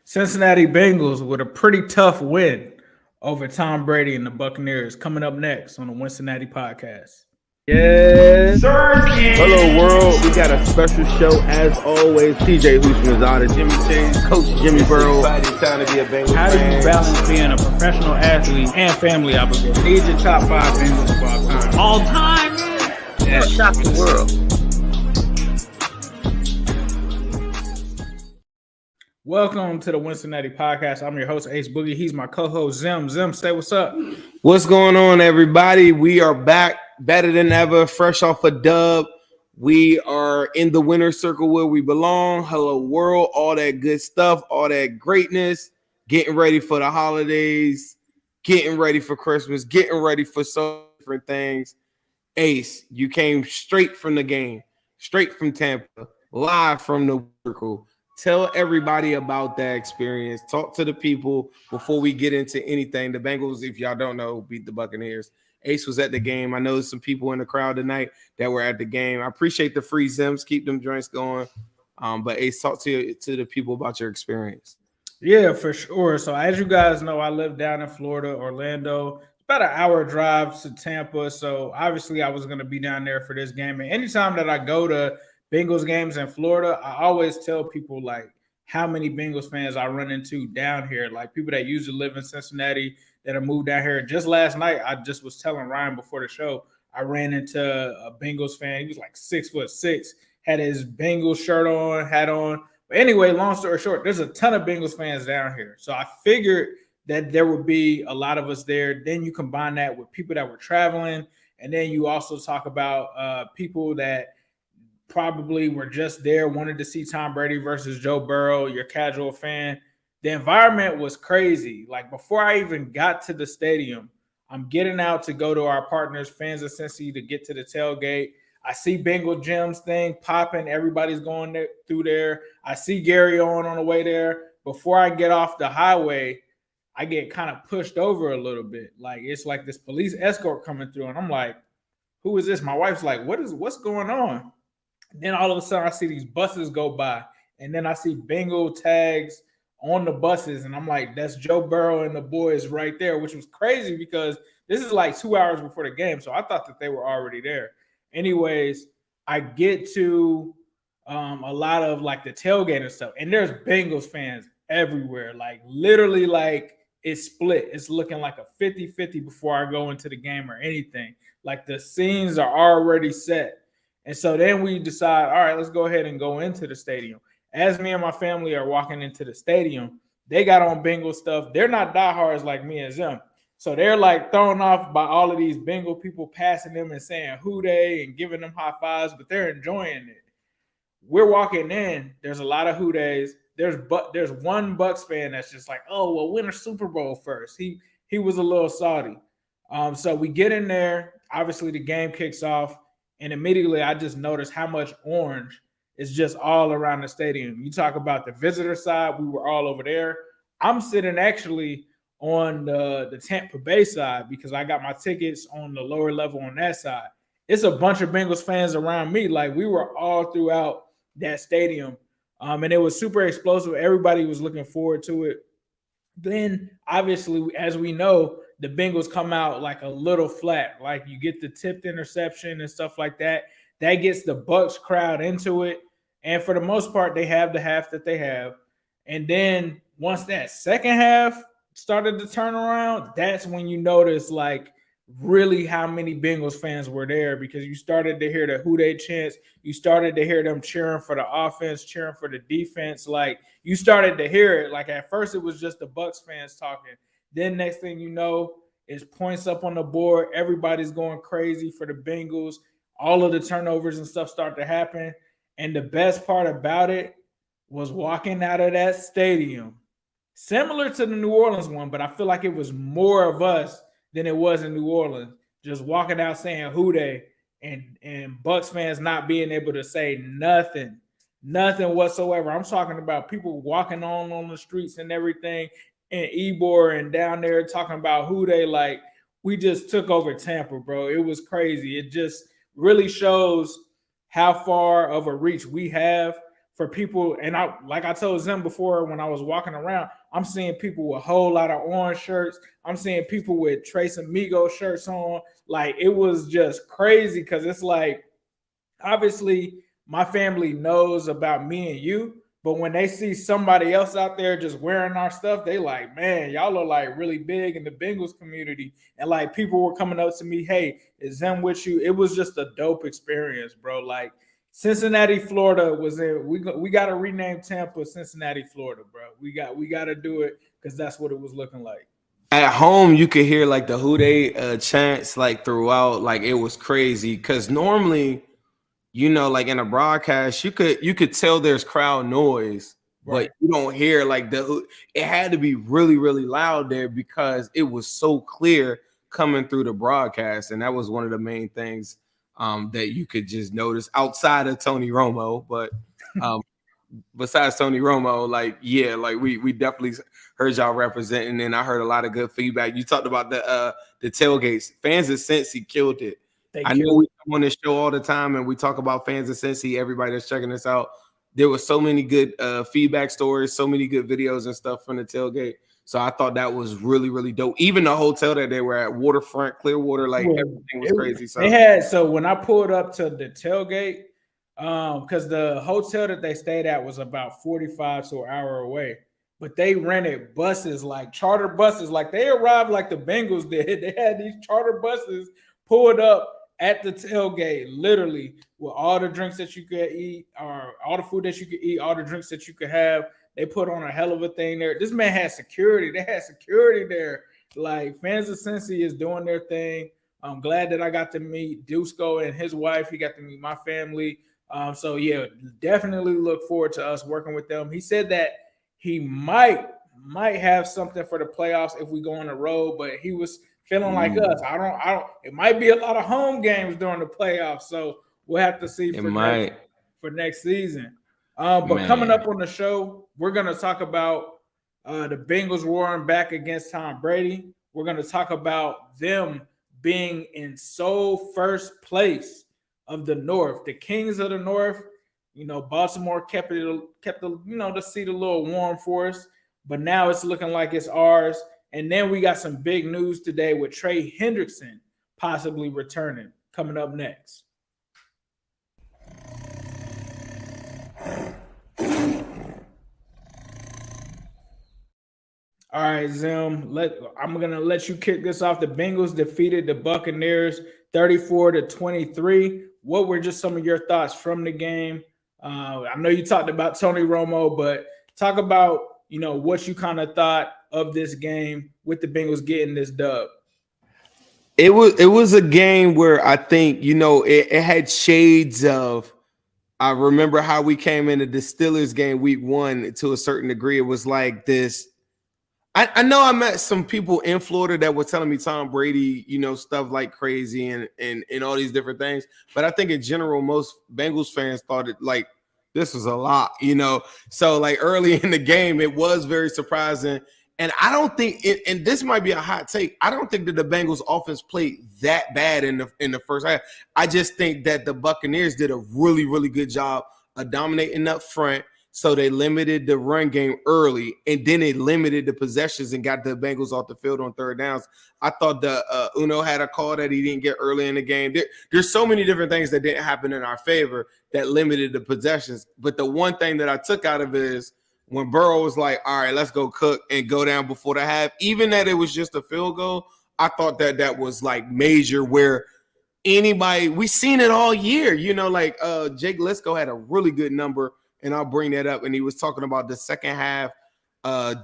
Cincinnati Bengals with a pretty tough win over Tom Brady and the Buccaneers. Coming up next on the Wincinnati Podcast. Yes. Hello, world. We got a special show as always. TJ Houshmandzada, Jimmy Chase, Coach Jimmy Burrow. How do you balance being a professional athlete and family obligation? These are top 5 Bengals of all time. All time? Yeah. Shock the world. Welcome to the Wincinnati Podcast. I'm your host, Ace Boogie. He's my co-host, Zim. Zim, say what's up. What's going on, everybody? We are back better than ever, fresh off a dub. We are in the winner's circle where we belong. Hello, world. All that good stuff, all that greatness, getting ready for the holidays, getting ready for Christmas, getting ready for so different things. Ace, you came straight from the game, straight from Tampa, live from the circle. Tell everybody about that experience. Talk to the people before we get into anything. The Bengals, if y'all don't know, beat the Buccaneers. Ace was at the game. I know there's some people in the crowd tonight that were at the game. I appreciate the free Zims. Keep them joints going. But Ace, talk to the people about your experience. Yeah, for sure. So as you guys know, I live down in Florida, Orlando. It's about an hour drive to Tampa. So obviously I was going to be down there for this game. And anytime that I go to Bengals games in Florida, I always tell people like how many Bengals fans I run into down here, like people that usually live in Cincinnati that have moved down here. Just last night, I just was telling Ryan before the show, I ran into a Bengals fan. He was like 6'6", had his Bengals shirt on, hat on. But anyway, long story short, there's a ton of Bengals fans down here. So I figured that there would be a lot of us there. Then you combine that with people that were traveling. And then you also talk about people that probably were just there, wanted to see Tom Brady versus Joe Burrow, your casual fan. The environment was crazy. Like before I even got to the stadium, I'm getting out to go to our partners, fans of Cincy, to get to the tailgate. I see Bengal Jim's thing popping. Everybody's going through there. I see Gary on the way there. Before I get off the highway, I get kind of pushed over a little bit. Like it's like this police escort coming through. And I'm like, who is this? My wife's like, what's going on? Then all of a sudden I see these buses go by, and then I see Bengal tags on the buses, and I'm like, that's Joe Burrow and the boys right there, which was crazy because this is like 2 hours before the game, so I thought that they were already there. Anyways, I get to a lot of like the tailgate and stuff, and there's Bengals fans everywhere, like literally like it's split. It's looking like a 50-50 before I go into the game or anything. Like the scenes are already set. And so then we decide, all right, let's go ahead and go into the stadium. As me and my family are walking into the stadium, they got on Bengal stuff. They're not diehards like me and them. So they're like thrown off by all of these Bengal people passing them and saying who they and giving them high fives, but they're enjoying it. We're walking in. There's a lot of who days. There's one Bucs fan that's just like, oh, well, win a Super Bowl first. He was a little salty. So we get in there. Obviously, the game kicks off. And immediately I just noticed how much orange is just all around the stadium. You talk about the visitor side, we were all over there. I'm sitting actually on the Tampa Bay side because I got my tickets on the lower level on that side. It's a bunch of Bengals fans around me. Like we were all throughout that stadium. And it was super explosive. Everybody was looking forward to it. Then obviously, as we know, the Bengals come out like a little flat. Like you get the tipped interception and stuff like that. That gets the Bucs crowd into it. And for the most part, they have the half that they have. And then once that second half started to turn around, that's when you notice like really how many Bengals fans were there because you started to hear the who they chants. You started to hear them cheering for the offense, cheering for the defense. Like you started to hear it. Like at first it was just the Bucs fans talking. Then next thing you know, it's points up on the board. Everybody's going crazy for the Bengals. All of the turnovers and stuff start to happen. And the best part about it was walking out of that stadium, similar to the New Orleans one, but I feel like it was more of us than it was in New Orleans. Just walking out saying who they and Bucs fans not being able to say nothing whatsoever. I'm talking about people walking on the streets and everything. And Ebor and down there talking about who they like. We just took over Tampa, bro. It was crazy. It just really shows how far of a reach we have. for people. And like I told Zim before when I was walking around, I'm seeing people with a whole lot of orange shirts. I'm seeing people with Trace Amigo shirts on. Like, it was just crazy because it's like, obviously my family knows about me and you, but when they see somebody else out there just wearing our stuff, they like, man, y'all are like really big in the Bengals community. And like, people were coming up to me, hey, is them with you? It was just a dope experience, bro. Like, Cincinnati, Florida was in. We got to rename Tampa Cincinnati, Florida, bro. We got to do it because that's what it was looking like. At home, you could hear like the who they chants like throughout. Like, it was crazy because normally, you know, like in a broadcast, you could tell there's crowd noise, Right. but you don't hear like it had to be really, really loud there because it was so clear coming through the broadcast. And that was one of the main things that you could just notice outside of Tony Romo. But besides Tony Romo, like, yeah, like we definitely heard y'all representing, and I heard a lot of good feedback. You talked about the tailgates. Fans of Cincy killed it. I know we come on this show all the time and we talk about fans of Cincy, everybody that's checking us out. There was so many good feedback stories, so many good videos and stuff from the tailgate. So I thought that was really, really dope. Even the hotel that they were at, Waterfront, Clearwater, like everything was crazy. So when I pulled up to the tailgate, because the hotel that they stayed at was about 45 to an hour away, but they rented buses, like charter buses, like they arrived like the Bengals did. They had these charter buses pulled up at the tailgate, literally, with all the drinks that you could eat, or all the food that you could eat, all the drinks that you could have. They put on a hell of a thing there. This man had security. They had security there. Like, fans of Cincy is doing their thing. I'm glad that I got to meet Dusko and his wife. He got to meet my family. So yeah, definitely look forward to us working with them. He said that he might have something for the playoffs if we go on the road, but he was feeling like us. I don't. It might be a lot of home games during the playoffs, so we'll have to see for next season. But coming up on the show, we're gonna talk about the Bengals roaring back against Tom Brady. We're gonna talk about them being in sole first place of the North, the Kings of the North. You know, Baltimore kept the seat a little warm for us, but now it's looking like it's ours. And then we got some big news today with Trey Hendrickson possibly returning, coming up next. All right, Zim, I'm going to let you kick this off. The Bengals defeated the Buccaneers 34-23. What were just some of your thoughts from the game? I know you talked about Tony Romo, but talk about, you know, what you kind of thought of this game with the Bengals getting this dub. It was a game where I think, you know, it had shades of, I remember how we came into the Steelers game week 1 to a certain degree. It was like this. I know I met some people in Florida that were telling me Tom Brady, you know, stuff like crazy and all these different things. But I think in general, most Bengals fans thought it like this was a lot, you know. So like early in the game, it was very surprising. And I don't think and this might be a hot take. I don't think that the Bengals offense played that bad in the first half. I just think that the Buccaneers did a really, really good job of dominating up front. So they limited the run game early, and then it limited the possessions and got the Bengals off the field on third downs. I thought the Uno had a call that he didn't get early in the game. There's so many different things that didn't happen in our favor that limited the possessions. But the one thing that I took out of it is when Burrow was like, all right, let's go cook and go down before the half, even that it was just a field goal, I thought that was like major where we seen it all year. You know, like Jake Lisco had a really good number, and I'll bring that up. And he was talking about the second half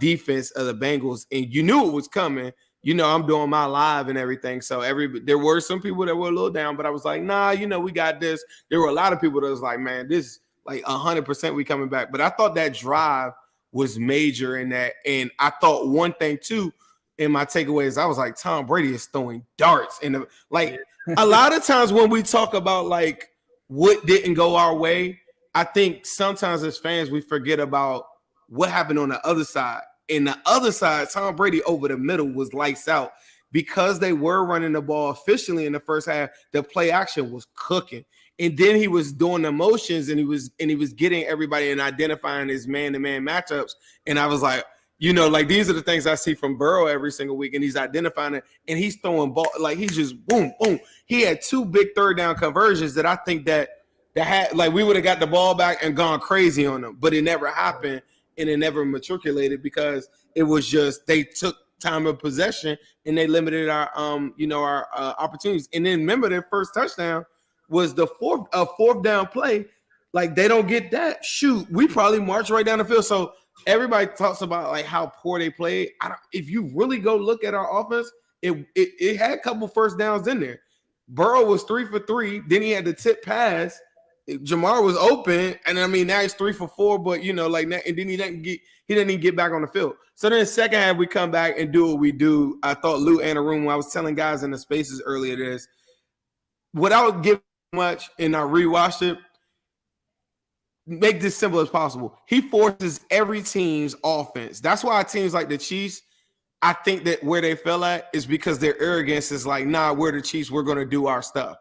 defense of the Bengals, and you knew it was coming. You know, I'm doing my live and everything. So there were some people that were a little down, but I was like, nah, you know, we got this. There were a lot of people that was like, man, this is like 100% we coming back. But I thought that drive was major in that. And I thought one thing too, in my takeaways, I was like, Tom Brady is throwing darts. And like a lot of times when we talk about like what didn't go our way, I think sometimes as fans, we forget about what happened on the other side. And the other side, Tom Brady over the middle was lights out because they were running the ball efficiently in the first half. The play action was cooking. And then he was doing the motions, and he was getting everybody and identifying his man-to-man matchups. And I was like, like these are the things I see from Burrow every single week, and he's identifying it, and he's throwing ball like he's just boom, boom. He had 2 big third down conversions that I think that had like we would have got the ball back and gone crazy on them, but it never happened, and it never matriculated because it was just they took time of possession and they limited our opportunities. And then remember, their first touchdown was the fourth down play. Like they don't get that. Shoot, we probably march right down the field. So everybody talks about like how poor they played. If you really go look at our offense, it had a couple first downs in there. Burrow was 3 for 3. Then he had the tip pass. Jamar was open, and I mean now he's 3 for 4. But and then he didn't even get back on the field. So then the second half we come back and do what we do. I thought Lou Anarumo, I was telling guys in the spaces earlier this, without giving much, and I rewatched it. Make this simple as possible. He forces every team's offense. That's why teams like the Chiefs, I think that where they fell at is because their arrogance is like, nah, we're the Chiefs. We're going to do our stuff.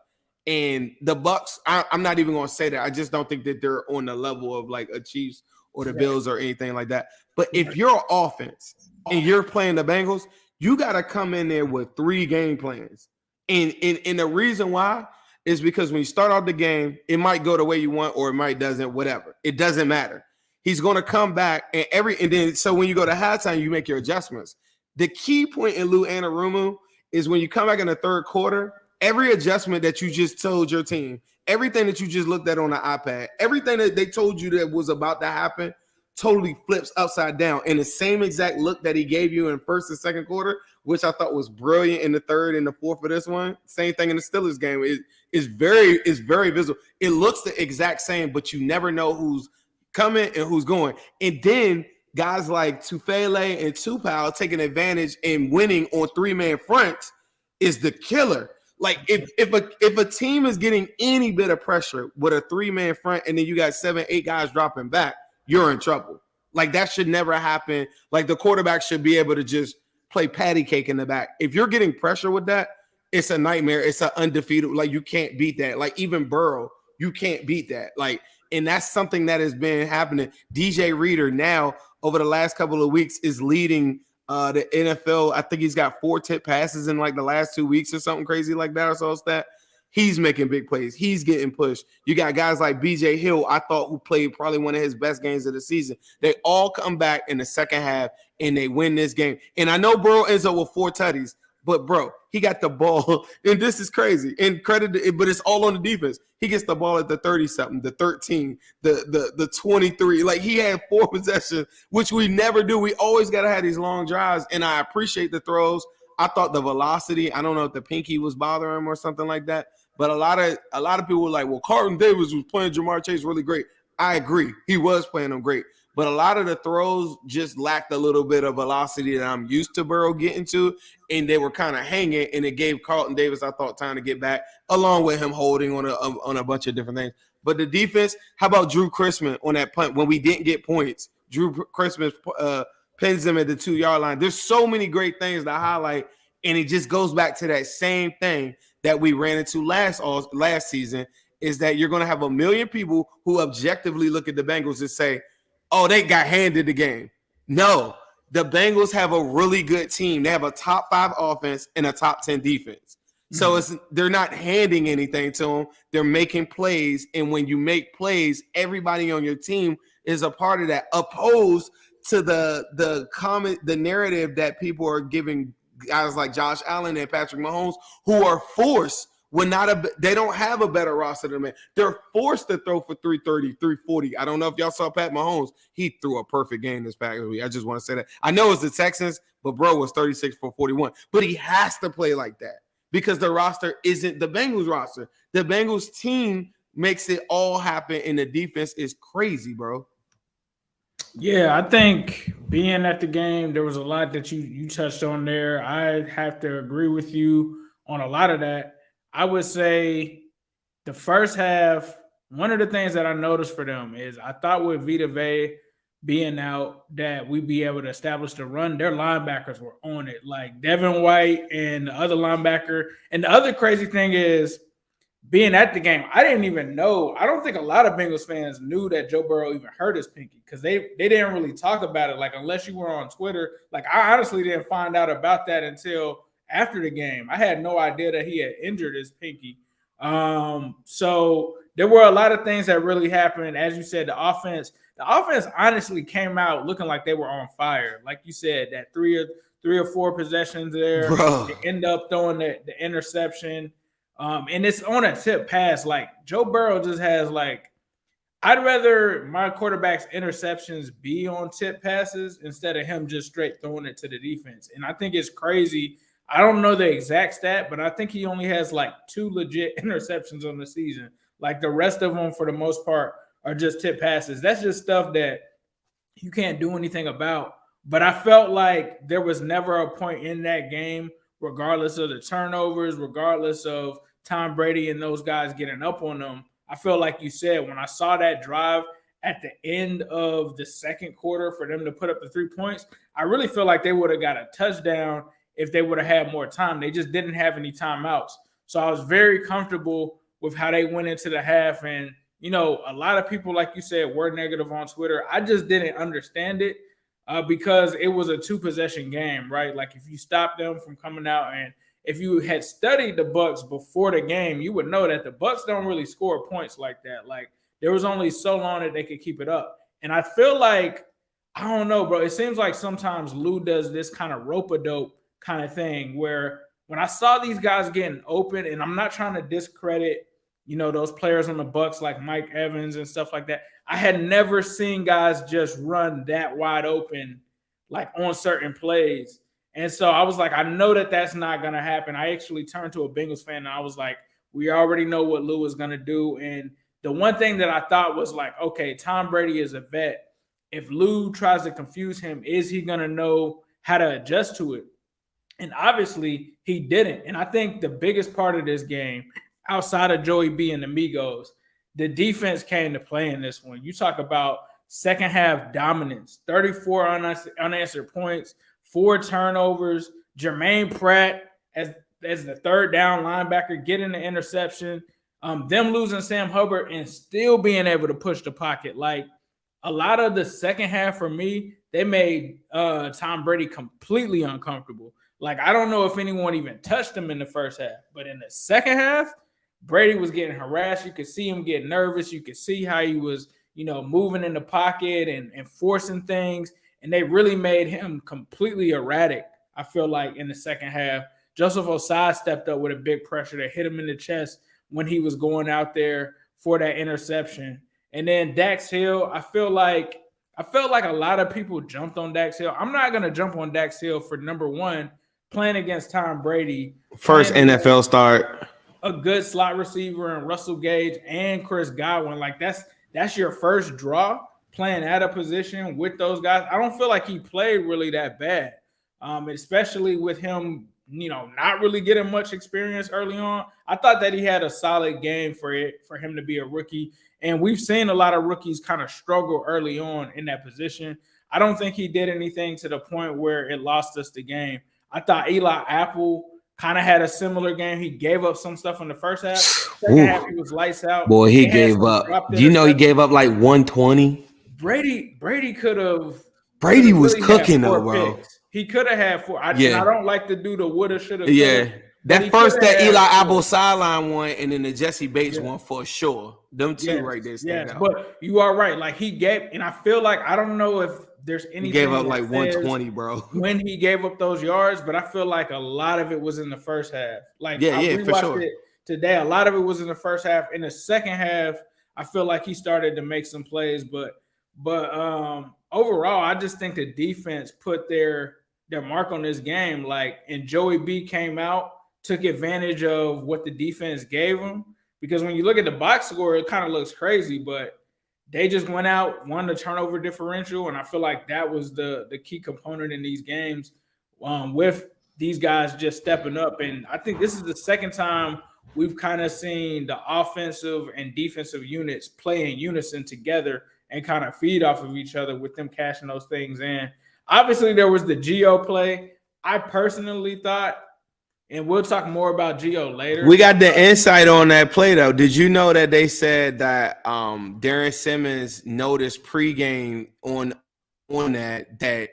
And the Bucs, I'm not even going to say that. I just don't think that they're on the level of like a Chiefs or the Bills or anything like that. But if you're offense and you're playing the Bengals, you got to come in there with 3 game plans. And the reason why is because when you start off the game, it might go the way you want or it might doesn't, whatever. It doesn't matter. He's going to come back and then so when you go to halftime, you make your adjustments. The key point in Lou Anarumo is when you come back in the third quarter, every adjustment that you just told your team, everything that you just looked at on the iPad, everything that they told you that was about to happen totally flips upside down. And the same exact look that he gave you in first and second quarter, which I thought was brilliant in the third and the fourth for this one, same thing in the Steelers game. It's very visible. It looks the exact same, but you never know who's coming and who's going. And then guys like Tufele and Tupou taking advantage and winning on 3-man fronts is the killer. Like if a team is getting any bit of pressure with a 3-man front and then you got 7-8 guys dropping back, you're in trouble. Like that should never happen. Like the quarterback should be able to just play patty cake in the back. If you're getting pressure with that, it's a nightmare. It's an undefeated. Like you can't beat that. Like even Burrow, you can't beat that. Like, and that's something that has been happening. DJ Reader now over the last couple of weeks is leading the NFL. I think he's got 4 tip passes in like the last 2 weeks or something crazy like that. Or so it's that. He's making big plays. He's getting pushed. You got guys like BJ Hill, I thought, who played probably one of his best games of the season. They all come back in the second half and they win this game. And I know Burrow ends up with 4 tutties, but bro, he got the ball. And this is crazy. And credit, but it's all on the defense. He gets the ball at the 30-something, the 13, the 23. Like he had 4 possessions, which we never do. We always got to have these long drives. And I appreciate the throws. I thought the velocity, I don't know if the pinky was bothering him or something like that. But a lot of people were like, well, Carlton Davis was playing Jamar Chase really great. I agree. He was playing him great. But a lot of the throws just lacked a little bit of velocity that I'm used to Burrow getting to, and they were kind of hanging, and it gave Carlton Davis, I thought, time to get back, along with him holding on a bunch of different things. But the defense, how about Drew Chrisman on that punt when we didn't get points? Drew Chrisman pins him at the 2-yard line. There's so many great things to highlight, and it just goes back to that same thing that we ran into last season, is that you're going to have a million people who objectively look at the Bengals and say, oh, they got handed the game. No, the Bengals have a really good team. They have a top 5 offense and a top 10 defense. So they're not handing anything to them. They're making plays. And when you make plays, everybody on your team is a part of that, opposed to the narrative that people are giving guys like Josh Allen and Patrick Mahomes, who are forced they don't have a better roster than me. They're forced to throw for 330, 340. I don't know if y'all saw Pat Mahomes. He threw a perfect game this past week. I just want to say that. I know it's the Texans, but bro was 36 for 41. But he has to play like that because the roster isn't the Bengals roster. The Bengals team makes it all happen, and the defense is crazy, bro. Yeah, I think being at the game, there was a lot that you touched on there. I have to agree with you on a lot of that. I would say the first half, one of the things that I noticed for them is I thought with Vita Vea being out that we'd be able to establish the run. Their linebackers were on it, like Devin White and the other linebacker. And the other crazy thing is being at the game, I didn't even know. I don't think a lot of Bengals fans knew that Joe Burrow even hurt his pinky because they didn't really talk about it. Like, unless you were on Twitter, like I honestly didn't find out about that until after the game. I had no idea that he had injured his pinky. So there were a lot of things that really happened. As you said, the offense honestly came out looking like they were on fire. Like you said, that three or four possessions there, Bro. they end up throwing the interception. And it's on a tip pass. Like Joe Burrow just has like, I'd rather my quarterback's interceptions be on tip passes instead of him just straight throwing it to the defense. And I think it's crazy. I don't know the exact stat, but I think he only has like 2 legit interceptions on the season. Like the rest of them, for the most part, are just tip passes. That's just stuff that you can't do anything about. But I felt like there was never a point in that game, regardless of the turnovers, regardless of Tom Brady and those guys getting up on them. I feel like you said, when I saw that drive at the end of the second quarter for them to put up the 3 points, I really feel like they would have got a touchdown if they would have had more time. They just didn't have any timeouts. So I was very comfortable with how they went into the half. And, you know, a lot of people, like you said, were negative on Twitter. I just didn't understand it because it was a 2-possession game, right? Like if you stop them from coming out, and if you had studied the Bucs before the game, you would know that the Bucs don't really score points like that. Like there was only so long that they could keep it up. And I feel like, I don't know, bro. It seems like sometimes Lou does this kind of rope-a-dope kind of thing where when I saw these guys getting open, and I'm not trying to discredit, you know, those players on the Bucs like Mike Evans and stuff like that. I had never seen guys just run that wide open, like on certain plays. And so I was like, I know that that's not going to happen. I actually turned to a Bengals fan and I was like, we already know what Lou is going to do. And the one thing that I thought was like, okay, Tom Brady is a vet. If Lou tries to confuse him, is he going to know how to adjust to it? And obviously he didn't. And I think the biggest part of this game, outside of Joey B and the Migos, the defense came to play in this one. You talk about second half dominance, 34 unanswered points, 4 turnovers, Jermaine Pratt as the third down linebacker getting the interception, them losing Sam Hubbard and still being able to push the pocket. Like a lot of the second half for me, they made Tom Brady completely uncomfortable. Like I don't know if anyone even touched him in the first half, but in the second half, Brady was getting harassed. You could see him get nervous. You could see how he was, you know, moving in the pocket and forcing things. And they really made him completely erratic, I feel like, in the second half. Joseph Osai stepped up with a big pressure that hit him in the chest when he was going out there for that interception. And then Dax Hill, I felt like a lot of people jumped on Dax Hill. I'm not going to jump on Dax Hill for, number one, playing against Tom Brady. First NFL start. A good slot receiver and Russell Gage and Chris Godwin. Like that's your first draw playing at a position with those guys. I don't feel like he played really that bad, especially with him, you know, not really getting much experience early on. I thought that he had a solid game for him to be a rookie. And we've seen a lot of rookies kind of struggle early on in that position. I don't think he did anything to the point where it lost us the game. I thought Eli Apple kind of had a similar game. He gave up some stuff in the first half. Second half, he was lights out. Boy, he gave up. You know, he gave up like 120. Brady could have. Brady was cooking though, bro. Picks. He could have had 4. I don't like to do the woulda, shoulda. Yeah. That first, that Eli Apple sideline one, and then the Jesse Bates one for sure. Them two right there stand out. But you are right. Like he gave, and I feel like I don't know if there's anything. He gave up like 120, bro. When he gave up those yards, but I feel like a lot of it was in the first half. Like I for sure. It today, a lot of it was in the first half. In the second half, I feel like he started to make some plays, but overall, I just think the defense put their mark on this game. Like, and Joey B came out, took advantage of what the defense gave him. Because when you look at the box score, it kind of looks crazy, but they just went out, won the turnover differential, and I feel like that was the key component in these games with these guys just stepping up. And I think this is the second time we've kind of seen the offensive and defensive units play in unison together and kind of feed off of each other with them cashing those things in. Obviously, there was the Geo play. I personally thought And we'll talk more about Gio later. We got the insight on that play though. Did you know that they said that Darren Simmons noticed pregame on that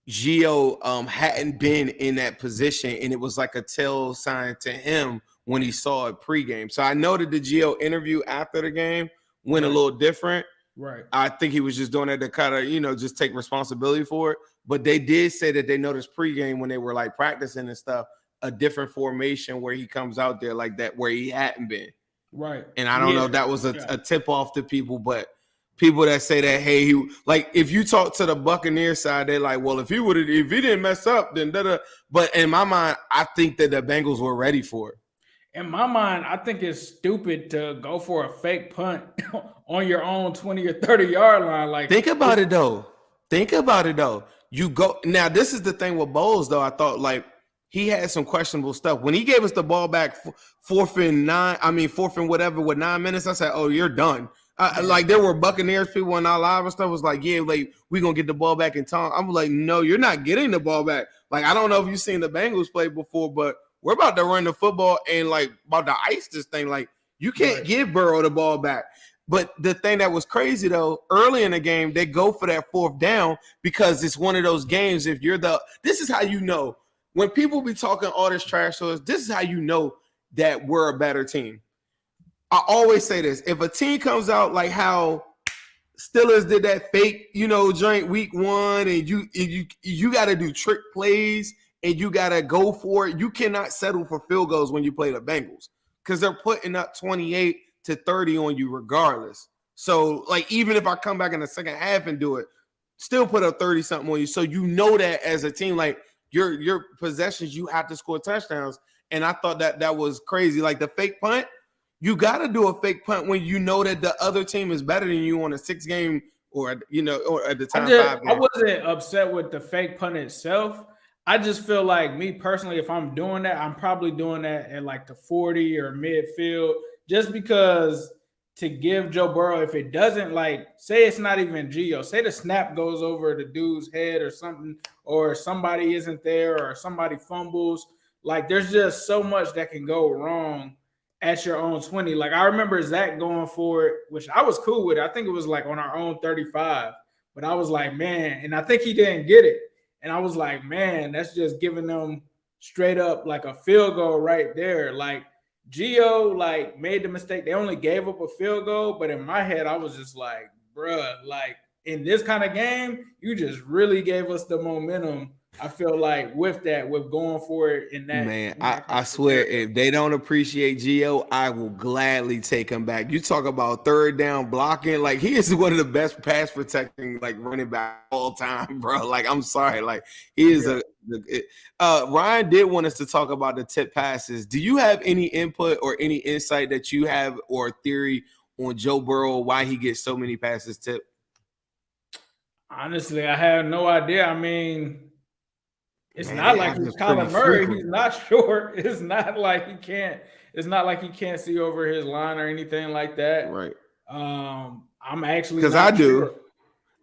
Gio hadn't been in that position, and it was like a tell sign to him when he saw it pregame. So I know that the Gio interview after the game went a little different. Right. I think he was just doing it to kind of, just take responsibility for it. But they did say that they noticed pregame when they were like practicing and stuff, a different formation where he comes out there like that where he hadn't been. Right. And I don't know if that was a tip off to people, but people that say that, hey, he like if you talk to the Buccaneers side, they're like, well, if he didn't mess up, then da. But in my mind, I think that the Bengals were ready for it. In my mind, I think it's stupid to go for a fake punt on your own 20 or 30-yard line. Like, think about it though. You go now. This is the thing with Bowles, though. I thought like he had some questionable stuff when he gave us the ball back fourth and whatever with 9 minutes. I said, "Oh, you're done." Like there were Buccaneers people in our live and stuff was like, "Yeah, like we're gonna get the ball back in time." I'm like, "No, you're not getting the ball back." Like I don't know if you've seen the Bengals play before, but we're about to run the football and like about to ice this thing. Like you can't give Burrow the ball back. But the thing that was crazy though, early in the game, they go for that fourth down because it's one of those games. If you're this is how you know when people be talking all this trash to us. This is how you know that we're a better team. I always say this: if a team comes out like how Steelers did that fake, joint week 1, and you got to do trick plays and you got to go for it. You cannot settle for field goals when you play the Bengals because they're putting up 28 to 30 on you regardless. So, like, even if I come back in the second half and do it, still put up 30 something on you. So you know that as a team, like your possessions, you have to score touchdowns. And I thought that was crazy. Like the fake punt. You got to do a fake punt when you know that the other team is better than you on a 6-game or at the time 5 game. I wasn't upset with the fake punt itself. I just feel like me personally, if I'm doing that, I'm probably doing that at like the 40 or midfield just because to give Joe Burrow, if it doesn't like, say it's not even Gio, say the snap goes over the dude's head or something, or somebody isn't there or somebody fumbles. Like there's just so much that can go wrong at your own 20. Like I remember Zach going for it, which I was cool with. I think it was like on our own 35, but I was like, man, and I think he didn't get it. And I was like, man, that's just giving them straight up like a field goal right there. Like Gio like made the mistake. They only gave up a field goal, but in my head, I was just like, bruh, like in this kind of game, you just really gave us the momentum. I feel like with going for it in that. Man, I swear, if they don't appreciate Gio, I will gladly take him back. You talk about third down blocking, like he is one of the best pass protecting like running back all time, bro. Like I'm sorry, like he is Ryan did want us to talk about the tip passes. Do you have any input or any insight that you have or theory on Joe Burrow why he gets so many passes tipped? Honestly, I have no idea. I mean. It's not like he's Kyler Murray. He's not short. It's not like he can't. It's not like he can't see over his line or anything like that. Right. I'm actually because I do. Sure.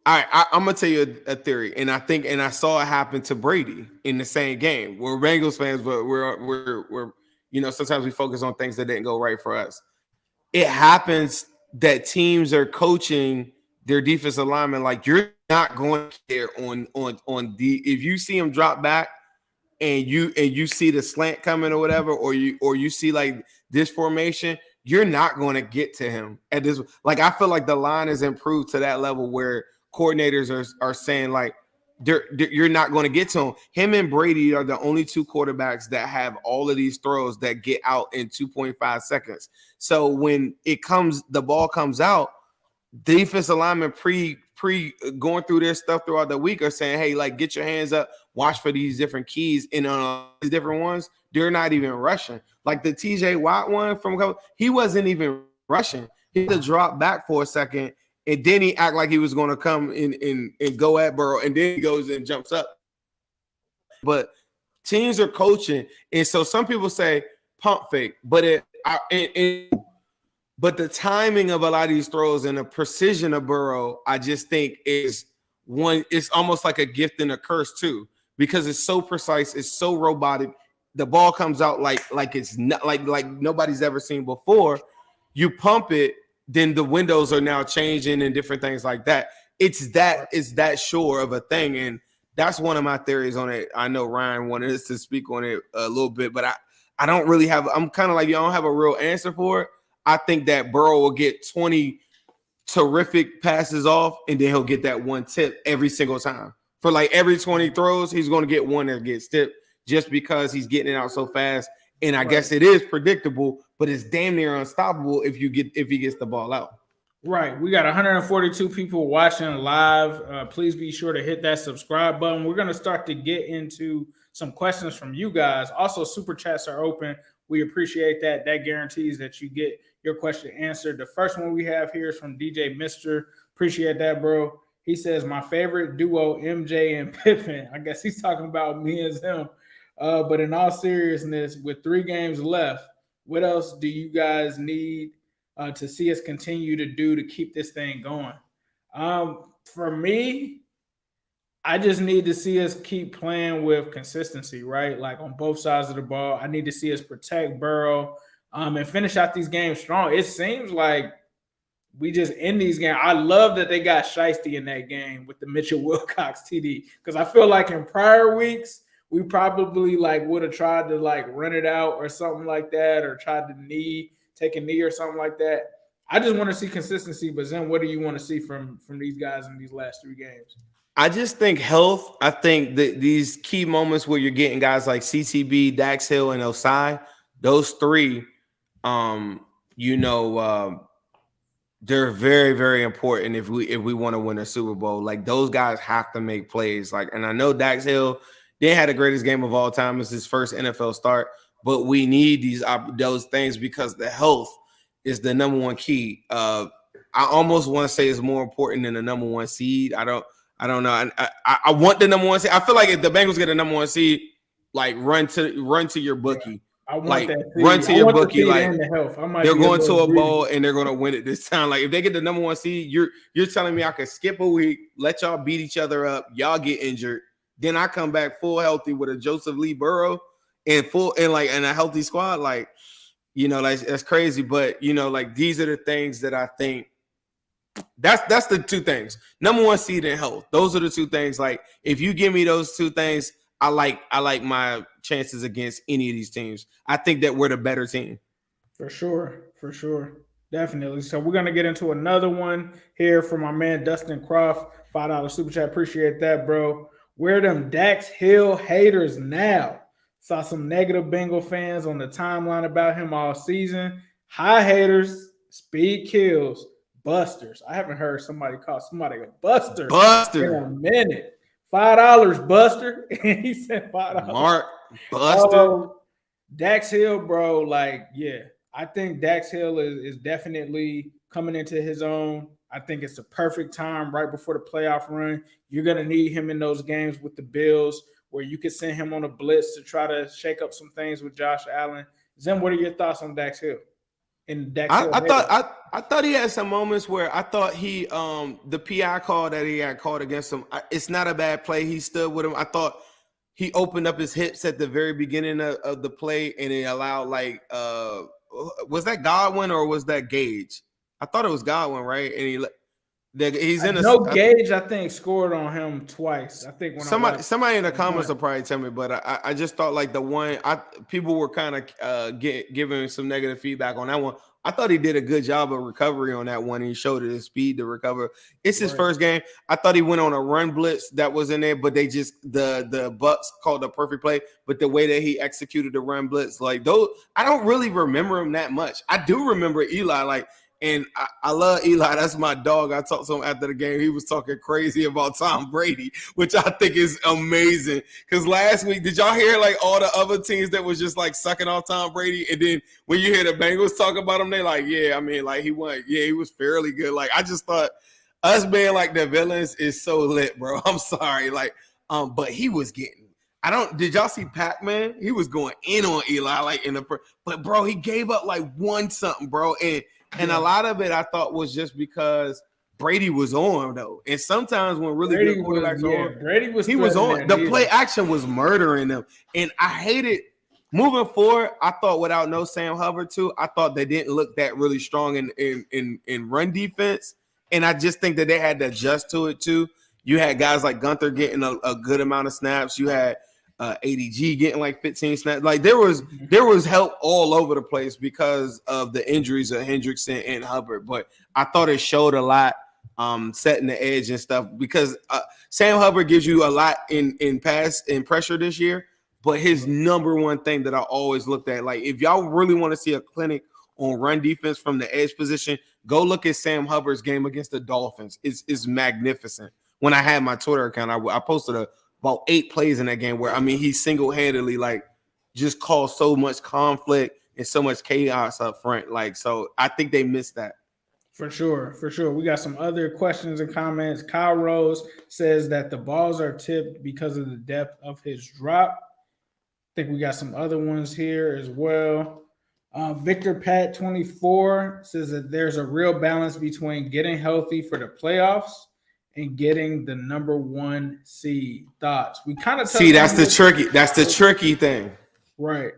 I'm gonna tell you a theory, and I saw it happen to Brady in the same game. We're Bengals fans, but we're sometimes we focus on things that didn't go right for us. It happens that teams are coaching their defensive linemen like you're not going there on if you see him drop back and you see the slant coming or whatever, or you see like this formation, you're not going to get to him at this. Like I feel like the line has improved to that level where coordinators are saying like you're not going to get to him. Him and Brady are the only two quarterbacks that have all of these throws that get out in 2.5 seconds. So when the ball comes out, defensive linemen pre going through their stuff throughout the week are saying, hey, like get your hands up, watch for these different keys, and these different ones, they're not even rushing. Like the TJ Watt one he wasn't even rushing. He had to drop back for a second, and then he act like he was going to come in and go at Burrow, and then he goes and jumps up. But teams are coaching, and so some people say pump fake, but but the timing of a lot of these throws and the precision of Burrow, I just think it's almost like a gift and a curse too, because it's so precise, it's so robotic. the ball comes out like it's not like nobody's ever seen before. You pump it, then the windows are now changing and different things like that. It's that sure of a thing, and that's one of my theories on it. I know Ryan wanted us to speak on it a little bit, but I don't really have. I'm kind of like, I don't have a real answer for it. I think that Burrow will get 20 terrific passes off, and then he'll get that one tip every single time. For like every 20 throws, he's going to get one that gets tipped just because he's getting it out so fast. And I guess it is predictable, but it's damn near unstoppable if he gets the ball out. Right. We got 142 people watching live. Please be sure to hit that subscribe button. We're going to start to get into some questions from you guys. Also, super chats are open. We appreciate that. That guarantees that you get your question answered. The first one we have here is from DJ Mister. Appreciate that, bro. He says, my favorite duo, MJ and Pippen. I guess he's talking about me and him. But in all seriousness, with 3 games left, what else do you guys need to see us continue to do to keep this thing going? For me, I just need to see us keep playing with consistency, right? Like on both sides of the ball. I need to see us protect Burrow and finish out these games strong. It seems like we just end these games. I love that they got shiesty in that game with the Mitchell Wilcox TD, because I feel like in prior weeks, we probably like would have tried to like run it out or something like that, or tried to take a knee or something like that. I just want to see consistency. But then what do you want to see from these guys in these last 3 games? I just think health. I think that these key moments where you're getting guys like CTB, Dax Hill, and Osai, those 3, they're very, very important if we want to win a Super Bowl. Like those guys have to make plays. Like, and I know Dax Hill didn't have the greatest game of all time. It's his first NFL start, but we need those things because the health is the number one key. I almost want to say it's more important than the number 1 seed. I don't know. I want the number 1 seed. I feel like if the Bengals get a number 1 seed, like run to your bookie. I want like that run to your bookie. Like the they're going to a bowl and they're going to win it this time. Like if they get the number 1 seed, you're telling me I could skip a week, let y'all beat each other up, y'all get injured, then I come back full healthy with a Joseph Lee Burrow and a healthy squad. Like, that's crazy. But like these are the things that I think. That's the 2 things. Number 1 seed and health. Those are the 2 things. Like if you give me those 2 things, I like my chances against any of these teams. I think that we're the better team. For sure. Definitely. So we're going to get into another one here from my man Dustin Croft. $5 super chat. Appreciate that, bro. Where them Dax Hill haters now? Saw some negative Bengal fans on the timeline about him all season. Hi, haters. Speed kills. Busters. I haven't heard somebody call somebody a buster in a minute. $5, Buster. He said $5. Mark Buster. Dax Hill, bro. Like, yeah, I think Dax Hill is definitely coming into his own. I think it's the perfect time right before the playoff run. You're going to need him in those games with the Bills where you could send him on a blitz to try to shake up some things with Josh Allen. Zen, what are your thoughts on Dax Hill? I thought he had some moments where I thought he the PI call that he had called against him, it's not a bad play. He stood with him. I thought he opened up his hips at the very beginning of the play, and it allowed was that Godwin or was that Gage? I thought it was Godwin, right? And he's in a Gage, I think, scored on him twice. I think when somebody in the comments will probably tell me, but I just thought like the one people were kind of giving some negative feedback on that one. I thought he did a good job of recovery on that one. He showed his speed to recover. It's his first game. I thought he went on a run blitz that was in there, but they just the Bucs called a perfect play. But the way that he executed the run blitz, like those, I don't really remember him that much. I do remember Eli, and I love Eli. That's my dog. I talked to him after the game. He was talking crazy about Tom Brady, which I think is amazing. Because last week, did y'all hear like all the other teams that was just like sucking off Tom Brady? And then when you hear the Bengals talk about him, they like, yeah, I mean, like he won. Yeah, he was fairly good. Like I just thought us being like the villains is so lit, bro. I'm sorry. But he was getting. Did y'all see Pac-Man? He was going in on Eli, but bro, he gave up like 1-something, bro. And a lot of it I thought was just because Brady was on, though. And sometimes when really good quarterbacks are on, Brady was on. The play action was murdering them. And I hated moving forward, I thought without no Sam Hubbard too, I thought they didn't look that really strong in run defense, and I just think that they had to adjust to it too. You had guys like Gunther getting a good amount of snaps. You had ADG getting like 15 snaps. Like there was help all over the place because of the injuries of Hendrickson and Hubbard. But I thought it showed a lot, setting the edge and stuff, because Sam Hubbard gives you a lot in pass and pressure this year. But his number one thing that I always looked at, like if y'all really want to see a clinic on run defense from the edge position, go look at Sam Hubbard's game against the Dolphins. It's magnificent. When I had my Twitter account, I posted about 8 plays in that game where, I mean, he single-handedly, like, just caused so much conflict and so much chaos up front. Like, so I think they missed that. For sure. We got some other questions and comments. Kyle Rose says that the balls are tipped because of the depth of his drop. I think we got some other ones here as well. Victor Pat 24 says that there's a real balance between getting healthy for the playoffs and getting the number 1 seed. Thoughts? We kind of see that's the tricky thing, right?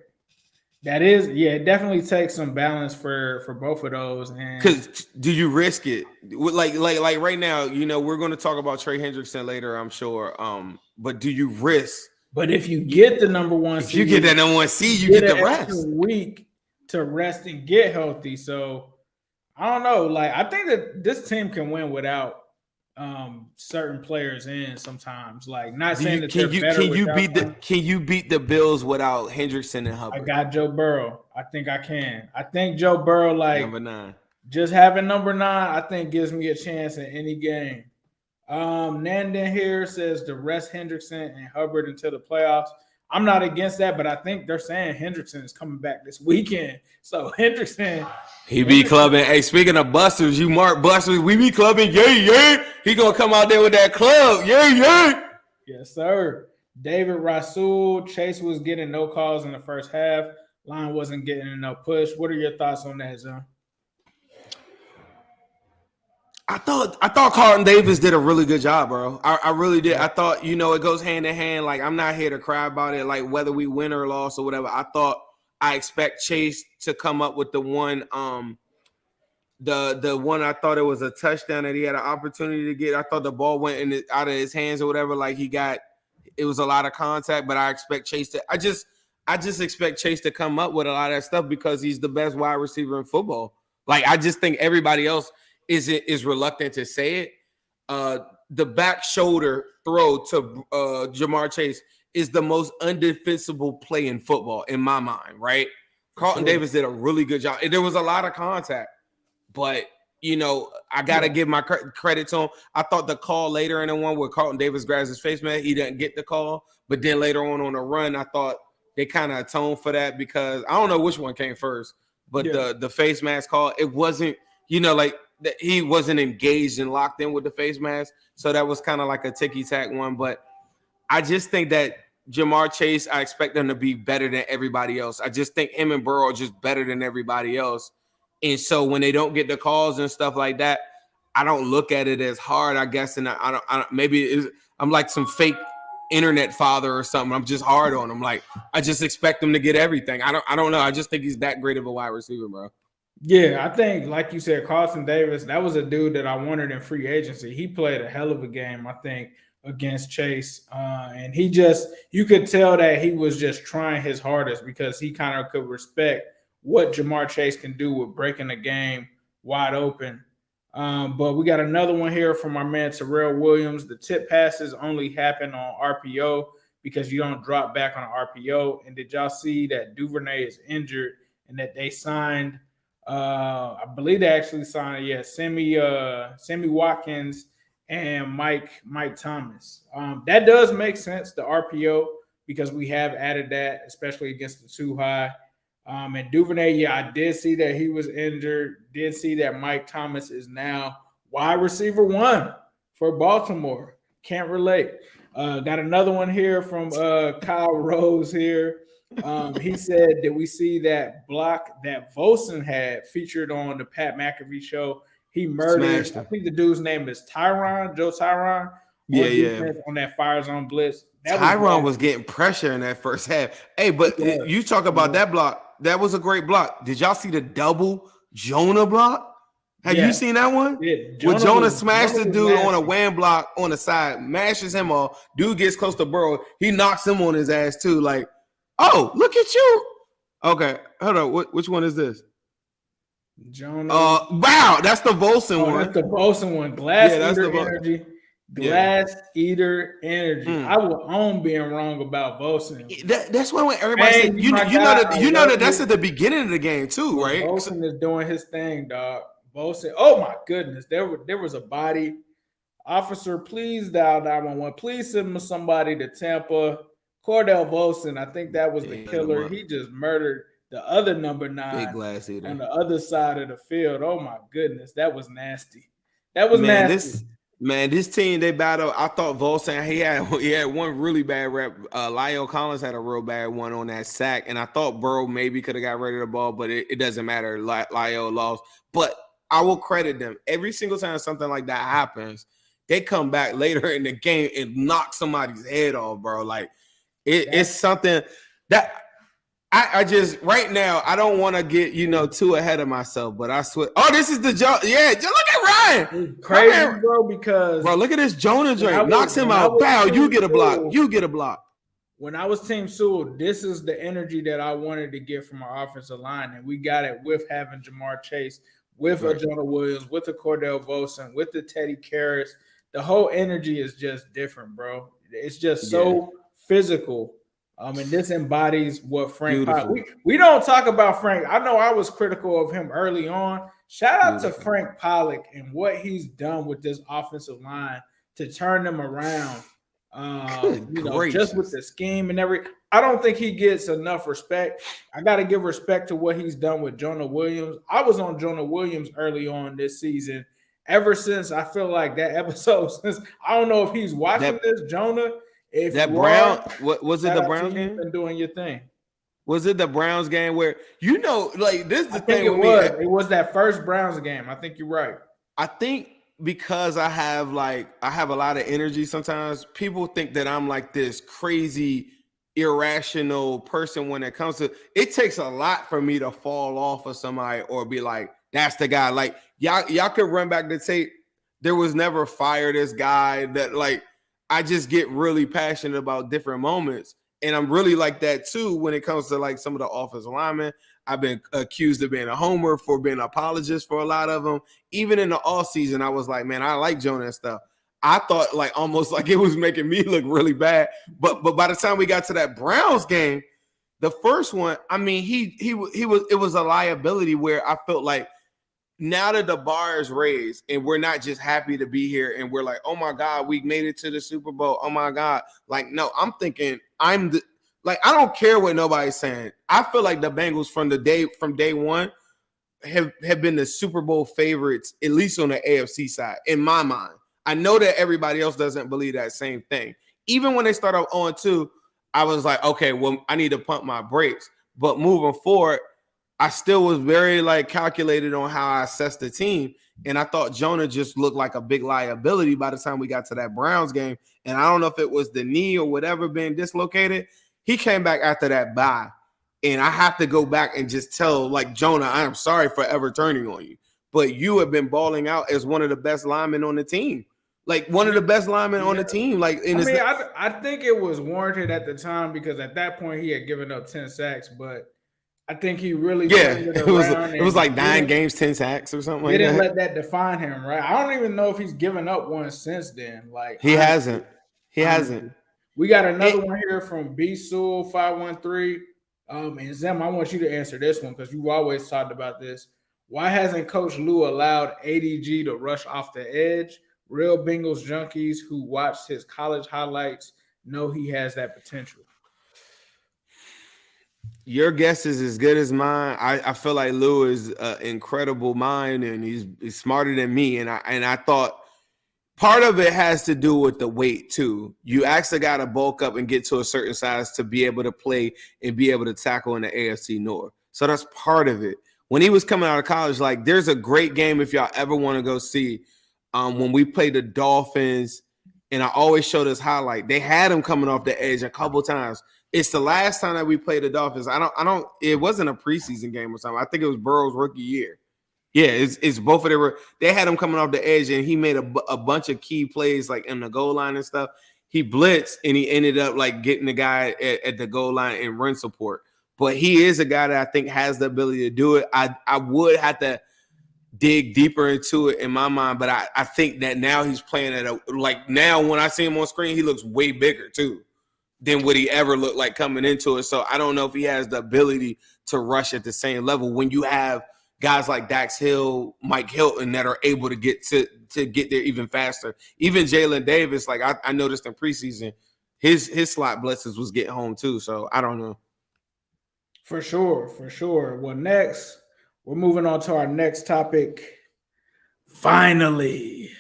That is, yeah, it definitely takes some balance for both of those. And because do you risk it? Like right now, you know, we're going to talk about Trey Hendrickson later, I'm sure. But do you risk? But if you get the number 1 seed, you get that number 1 seed, you get the rest. Week to rest and get healthy. So I don't know. Like I think that this team can win without certain players in sometimes. Like not saying that they're better. Can you beat the Bills without Hendrickson and Hubbard? I got Joe Burrow. I think I can. I think Joe Burrow, like number 9. Just having number 9, I think gives me a chance in any game. Nandan here says to rest Hendrickson and Hubbard until the playoffs. I'm not against that, but I think they're saying Hendrickson is coming back this weekend. So Hendrickson, he be clubbing. Hey, speaking of busters, you mark busters. We be clubbing. Yeah. He gonna come out there with that club. Yeah. Yes, sir. David Rasul, Chase was getting no calls in the first half. Line wasn't getting enough push. What are your thoughts on that, Zone? I thought Carlton Davis did a really good job, bro. I really did. I thought, you know, it goes hand in hand. Like, I'm not here to cry about it, like whether we win or loss or whatever. I expect Chase to come up with the one, the one I thought it was a touchdown that he had an opportunity to get. I thought the ball went out of his hands or whatever. Like it was a lot of contact, but I expect Chase to. I just expect Chase to come up with a lot of that stuff because he's the best wide receiver in football. Like, I just think everybody else is reluctant to say it. The back shoulder throw to Jamar Chase is the most undefensible play in football in my mind, right? Carlton Davis did a really good job. There was a lot of contact, but, you know, I got to give my credit to him. I thought the call later in the one where Carlton Davis grabs his face mask, he didn't get the call. But then later on the run, I thought they kind of atoned for that because I don't know which one came first, but the face mask call, it wasn't, you know, like, that he wasn't engaged and locked in with the face mask. So that was kind of like a ticky-tack one. But I just think that Jamar Chase, I expect them to be better than everybody else. I just think him and Burrow are just better than everybody else. And so when they don't get the calls and stuff like that, I don't look at it as hard, I guess. And I don't maybe I'm like some fake internet father or something. I'm just hard on him. Like, I just expect him to get everything. I don't know. I just think he's that great of a wide receiver, bro. Yeah, I think, like you said, Carlton Davis, that was a dude that I wanted in free agency. He played a hell of a game, I think, against Chase. And you could tell that he was just trying his hardest because he kind of could respect what Jamar Chase can do with breaking the game wide open. But we got another one here from our man Terrell Williams. The tip passes only happen on RPO because you don't drop back on an RPO. And did y'all see that Duvernay is injured and that they signed – I believe they actually signed, Sammy Watkins and Mike Thomas. That does make sense, the RPO, because we have added that, especially against the too high. And Duvernay, I did see that he was injured. Did see that Mike Thomas is now wide receiver 1 for Baltimore. Can't relate. Got another one here from Kyle Rose here. He said, did we see that block that Volson had featured on the Pat McAfee show? He murdered, I think the dude's name is Joe Tyron. Yeah. On that fire zone blitz. Tyron was getting pressure in that first half. Hey, but you talk about that block. That was a great block. Did y'all see the double Jonah block? Have you seen that one? Yeah, When Jonah smashed the dude on a wham block on the side, mashes him off. Dude gets close to Burrow. He knocks him on his ass too. Like, oh, look at you. Okay, hold on. Which one is this? Jonah. Wow, that's the Volson one. That's the Volson one. Glass Eater Energy. Glass Eater Energy. I will own being wrong about Volson. That's why when everybody said, you know that that's at the beginning of the game too, right? Volson is doing his thing, dog. Volson. Oh my goodness, there was a body. Officer, please dial 911. Please send somebody to Tampa. Cordell Volson, I think that was the killer. He just murdered the other number 9 Big Glass Eater on the other side of the field. Oh my goodness, that was nasty. That was nasty. This team, they battled. I thought Volson, he had one really bad rep. Lyle Collins had a real bad one on that sack, and I thought Burrow maybe could have got rid of the ball, but it doesn't matter. Lyle lost. But I will credit them. Every single time something like that happens, they come back later in the game and knock somebody's head off, bro. Like, it's something that I just right now I don't want to get too ahead of myself, but I swear. Oh, this is the Joe. Yeah, just look at Ryan. It's crazy, bro. Because look at this Jonah Drake knocks him out. Bow, you get a block. You get a block. When I was Team Sewell, this is the energy that I wanted to get from our offensive line, and we got it with having Jamar Chase, with a Jonah Williams, with a Cordell Volson, with the Teddy Karras. The whole energy is just different, bro. It's just so physical. And this embodies what Frank Pollock. We don't talk about Frank. I know I was critical of him early on. Shout out to Frank Pollock and what he's done with this offensive line to turn them around. Just with the scheme and everything. I don't think he gets enough respect. I got to give respect to what he's done with Jonah Williams. I was on Jonah Williams early on this season. Ever since I feel like that episode, since I don't know if he's watching this, Jonah. If that Brown, what was it? The Browns game? Been doing your thing. Was it the Browns game where this is the thing? It was that first Browns game. I think you're right. I think because I have a lot of energy. Sometimes people think that I'm like this crazy, irrational person when it comes to. It takes a lot for me to fall off of somebody or be like, "That's the guy." Like y'all could run back the tape. There was never fire this guy that like. I just get really passionate about different moments. And I'm really like that too when it comes to like some of the offensive linemen. I've been accused of being a homer for being an apologist for a lot of them. Even in the off season, I was like, man, I like Jonah and stuff. I thought like almost like it was making me look really bad. But by the time we got to that Browns game, the first one, I mean, it was a liability where I felt like now that the bar is raised and we're not just happy to be here and we're like, oh my God, we made it to the Super Bowl. Oh my God. Like, no, I'm thinking I don't care what nobody's saying. I feel like the Bengals from day one have been the Super Bowl favorites, at least on the AFC side, in my mind. I know that everybody else doesn't believe that same thing. Even when they start off 0-2, I was like, okay, well, I need to pump my brakes. But moving forward, I still was very calculated on how I assessed the team. And I thought Jonah just looked like a big liability by the time we got to that Browns game. And I don't know if it was the knee or whatever being dislocated. He came back after that bye. And I have to go back and just tell Jonah, I am sorry for ever turning on you. But you have been balling out as one of the best linemen on the team. One of the best linemen on the team. I think it was warranted at the time because at that point he had given up 10 sacks, but I think he really it was like 9 games, 10 sacks or something like that. Didn't let that define him, right? I don't even know if he's given up one since then. He hasn't. He hasn't. We got another one here from B Sewell 513. And Zem, I want you to answer this one because you've always talked about this. Why hasn't Coach Lou allowed ADG to rush off the edge? Real Bengals junkies who watched his college highlights know he has that potential. Your guess is as good as mine. I feel like Lou is an incredible mind, and he's smarter than me. And I thought part of it has to do with the weight too. You actually got to bulk up and get to a certain size to be able to play and be able to tackle in the AFC North. So that's part of it. When he was coming out of college, there's a great game if y'all ever want to go see. When we played the Dolphins and I always show this highlight. They had him coming off the edge a couple times. It's the last time that we played the Dolphins. It wasn't a preseason game or something. I think it was Burrow's rookie year. Yeah, it's both of them. They had him coming off the edge, and he made a bunch of key plays like in the goal line and stuff. He blitzed, and he ended up like getting the guy at the goal line and run support. But he is a guy that I think has the ability to do it. I would have to dig deeper into it in my mind, but I think that now he's playing now when I see him on screen, he looks way bigger too than what he ever looked like coming into it. So I don't know if he has the ability to rush at the same level when you have guys like Dax Hill, Mike Hilton that are able to get there even faster. Even Jalen Davis, like I noticed in preseason, his slot blitzes was getting home too. So I don't know. For sure. Well, next, we're moving on to our next topic. Finally,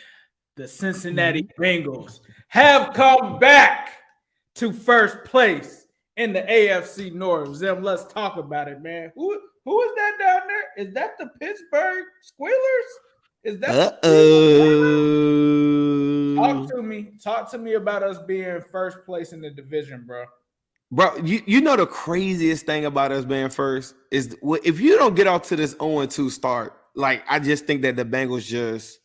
the Cincinnati Bengals have come back to first place in the AFC North. Zim, let's talk about it, man. Who is that down there? Is that the Pittsburgh Squealers? Is that Talk to me about us being first place in the division, bro. Bro, you know the craziest thing about us being first is if you don't get off to this 0-2 start, like I just think that the Bengals just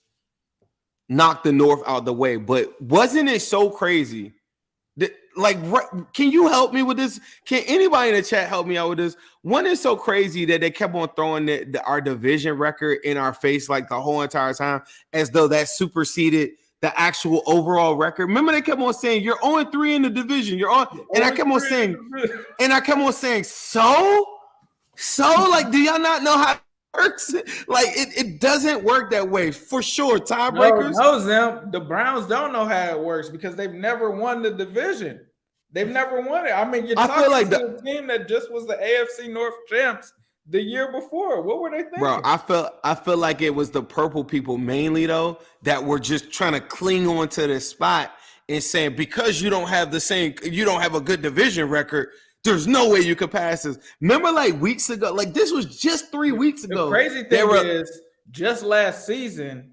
knocked the North out the way. But wasn't it so crazy? Can you help me with this? Can anybody in the chat help me out with this? One is so crazy that they kept on throwing our division record in our face like the whole entire time, as though that superseded the actual overall record. Remember, they kept on saying you're 0-3 in the division. You're on, and I kept on saying, so like, do y'all not know how it works? Like, it doesn't work that way for sure. Tiebreakers. No, Zim, the Browns don't know how it works because they've never won the division. They've never won it. I mean, you're talking like a team that just was the AFC North champs the year before. What were they thinking? Bro, I feel like it was the purple people mainly though that were just trying to cling on to this spot and saying because you don't have a good division record, there's no way you could pass this. Remember like weeks ago, like this was just 3 weeks ago. The crazy thing is just last season,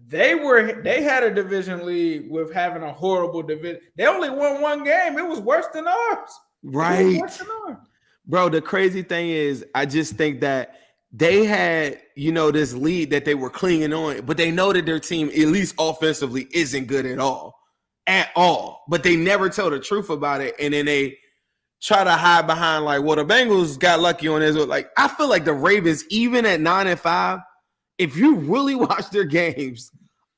they had a division lead with having a horrible division. They only won one game. It was worse than ours. Right. Bro, the crazy thing is, I just think that they had, this lead that they were clinging on, but they know that their team, at least offensively, isn't good at all. But they never tell the truth about it, and then they try to hide behind like, well, the Bengals got lucky on this. Like, I feel like the Ravens, even at 9-5, if you really watch their games,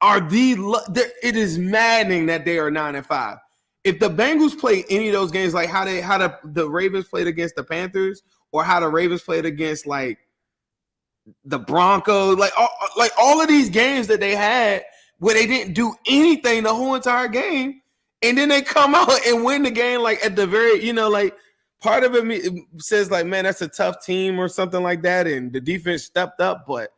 it is maddening that they are 9-5. If the Bengals play any of those games, like how the Ravens played against the Panthers, or how the Ravens played against like the Broncos, like all of these games that they had where they didn't do anything the whole entire game, and then they come out and win the game, like at the very, like part of it says like, man, that's a tough team or something like that, and the defense stepped up, but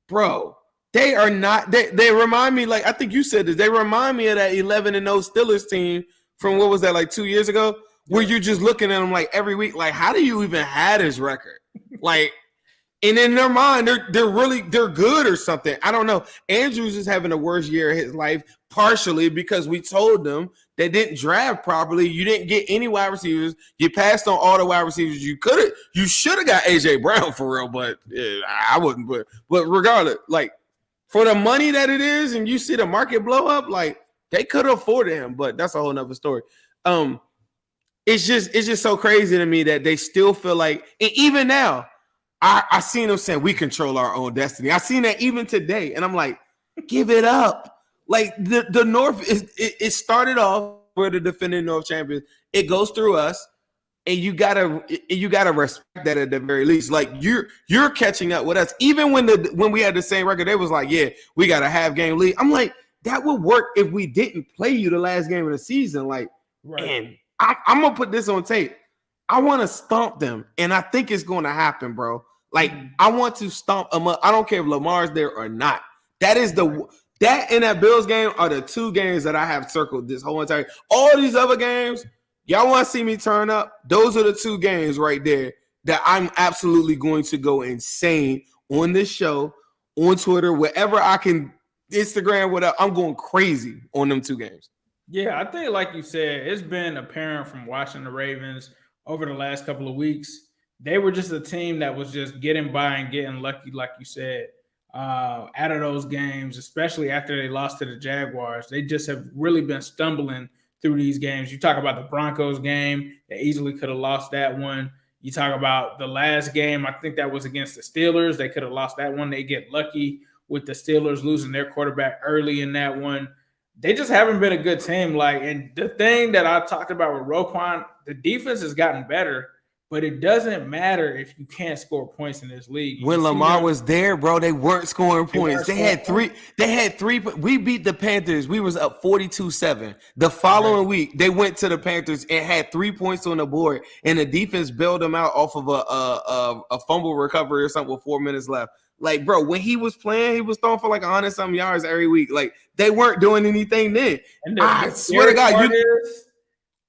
bro, they are not. They remind me, like I think you said this. They remind me of that 11-0 Steelers team from what was that, like 2 years ago, where you're just looking at them like every week, like how do you even have this record? Like, and in their mind, they're good or something. I don't know. Andrews is having the worst year of his life, partially because we told them they didn't draft properly. You didn't get any wide receivers. You passed on all the wide receivers. You should have got AJ Brown for real, but yeah, I wouldn't. But regardless, like for the money that it is, and you see the market blow up, like they could have afforded him, but that's a whole nother story. It's just so crazy to me that they still feel like, and even now, I seen them saying we control our own destiny. I seen that even today, and I'm like, give it up. Like the North it started off for the defending North champions. It goes through us, and you gotta respect that at the very least. Like you're catching up with us. Even when we had the same record, they was like, yeah, we got a half game lead. I'm like, that would work if we didn't play you the last game of the season. Like, right. And I'm gonna put this on tape. I want to stomp them, and I think it's going to happen, bro. Like, I want to stomp them up. I don't care if Lamar's there or not. That and that Bills game are the two games that I have circled this whole entire. All these other games, y'all want to see me turn up? Those are the two games right there that I'm absolutely going to go insane on this show, on Twitter, wherever I can, Instagram, whatever. I'm going crazy on them two games. Yeah, I think like you said, it's been apparent from watching the Ravens over the last couple of weeks. They were just a team that was just getting by and getting lucky, like you said, out of those games, especially after they lost to the Jaguars. They just have really been stumbling through these games. You talk about the Broncos game, they easily could have lost that one. You talk about the last game, I think that was against the Steelers. They could have lost that one. They get lucky with the Steelers losing their quarterback early in that one. They just haven't been a good team. Like, and the thing that I talked about with Roquan, the defense has gotten better, but it doesn't matter if you can't score points in this league. When Lamar was there, bro, they weren't scoring points. They had three. We beat the Panthers. We was up 42-7. The following week, they went to the Panthers and had 3 points on the board, and the defense bailed them out off of a fumble recovery or something with 4 minutes left. Like, bro, when he was playing, he was throwing for like 100-something yards every week. Like, they weren't doing anything then. And I swear to God,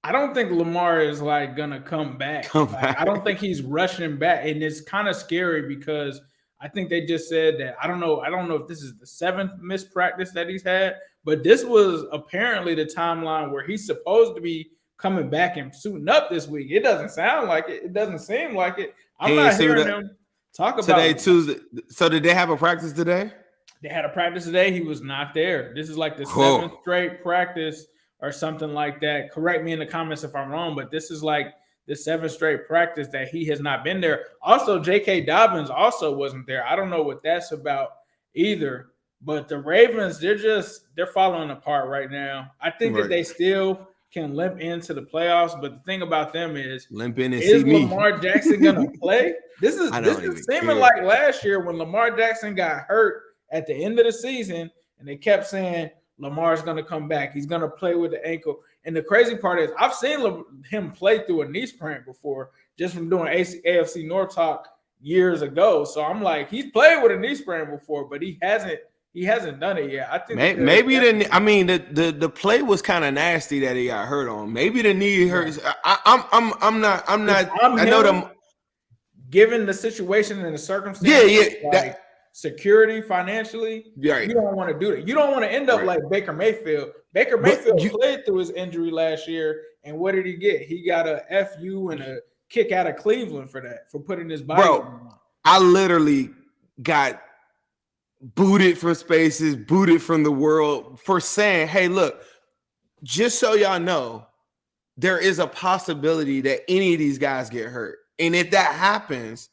I don't think Lamar is like gonna come back. I don't think he's rushing back, and it's kind of scary because I think they just said that I don't know if this is the 7th missed practice that he's had, but this was apparently the timeline where he's supposed to be coming back and suiting up this week. It doesn't sound like it. It doesn't seem like it. I'm not hearing him talk about today, Tuesday. So did they have a practice today? They had a practice today. He was not there. This is like the 7th straight practice or something like that. Correct me in the comments if I'm wrong, but this is like the 7th straight practice that he has not been there. Also, J.K. Dobbins also wasn't there. I don't know what that's about either. But the Ravens, they're falling apart right now. I think that they still can limp into the playoffs, but the thing about them is Lamar Jackson gonna play? This is seeming like last year when Lamar Jackson got hurt at the end of the season, and they kept saying Lamar's going to come back. He's going to play with the ankle. And the crazy part is I've seen him play through a knee sprain before just from doing AFC North talk years ago. So I'm like, he's played with a knee sprain before, but he hasn't done it yet. I think the play was kind of nasty that he got hurt on. Maybe the knee hurts. I'm not. Given the situation and the circumstances, security financially, you don't want to do that. You don't want to end up like Baker Mayfield. Baker Mayfield played through his injury last year, and what did he get? He got a FU and a kick out of Cleveland for putting his body on. I literally got booted from spaces, booted from the world for saying, hey, look, just so y'all know, there is a possibility that any of these guys get hurt. And if that happens,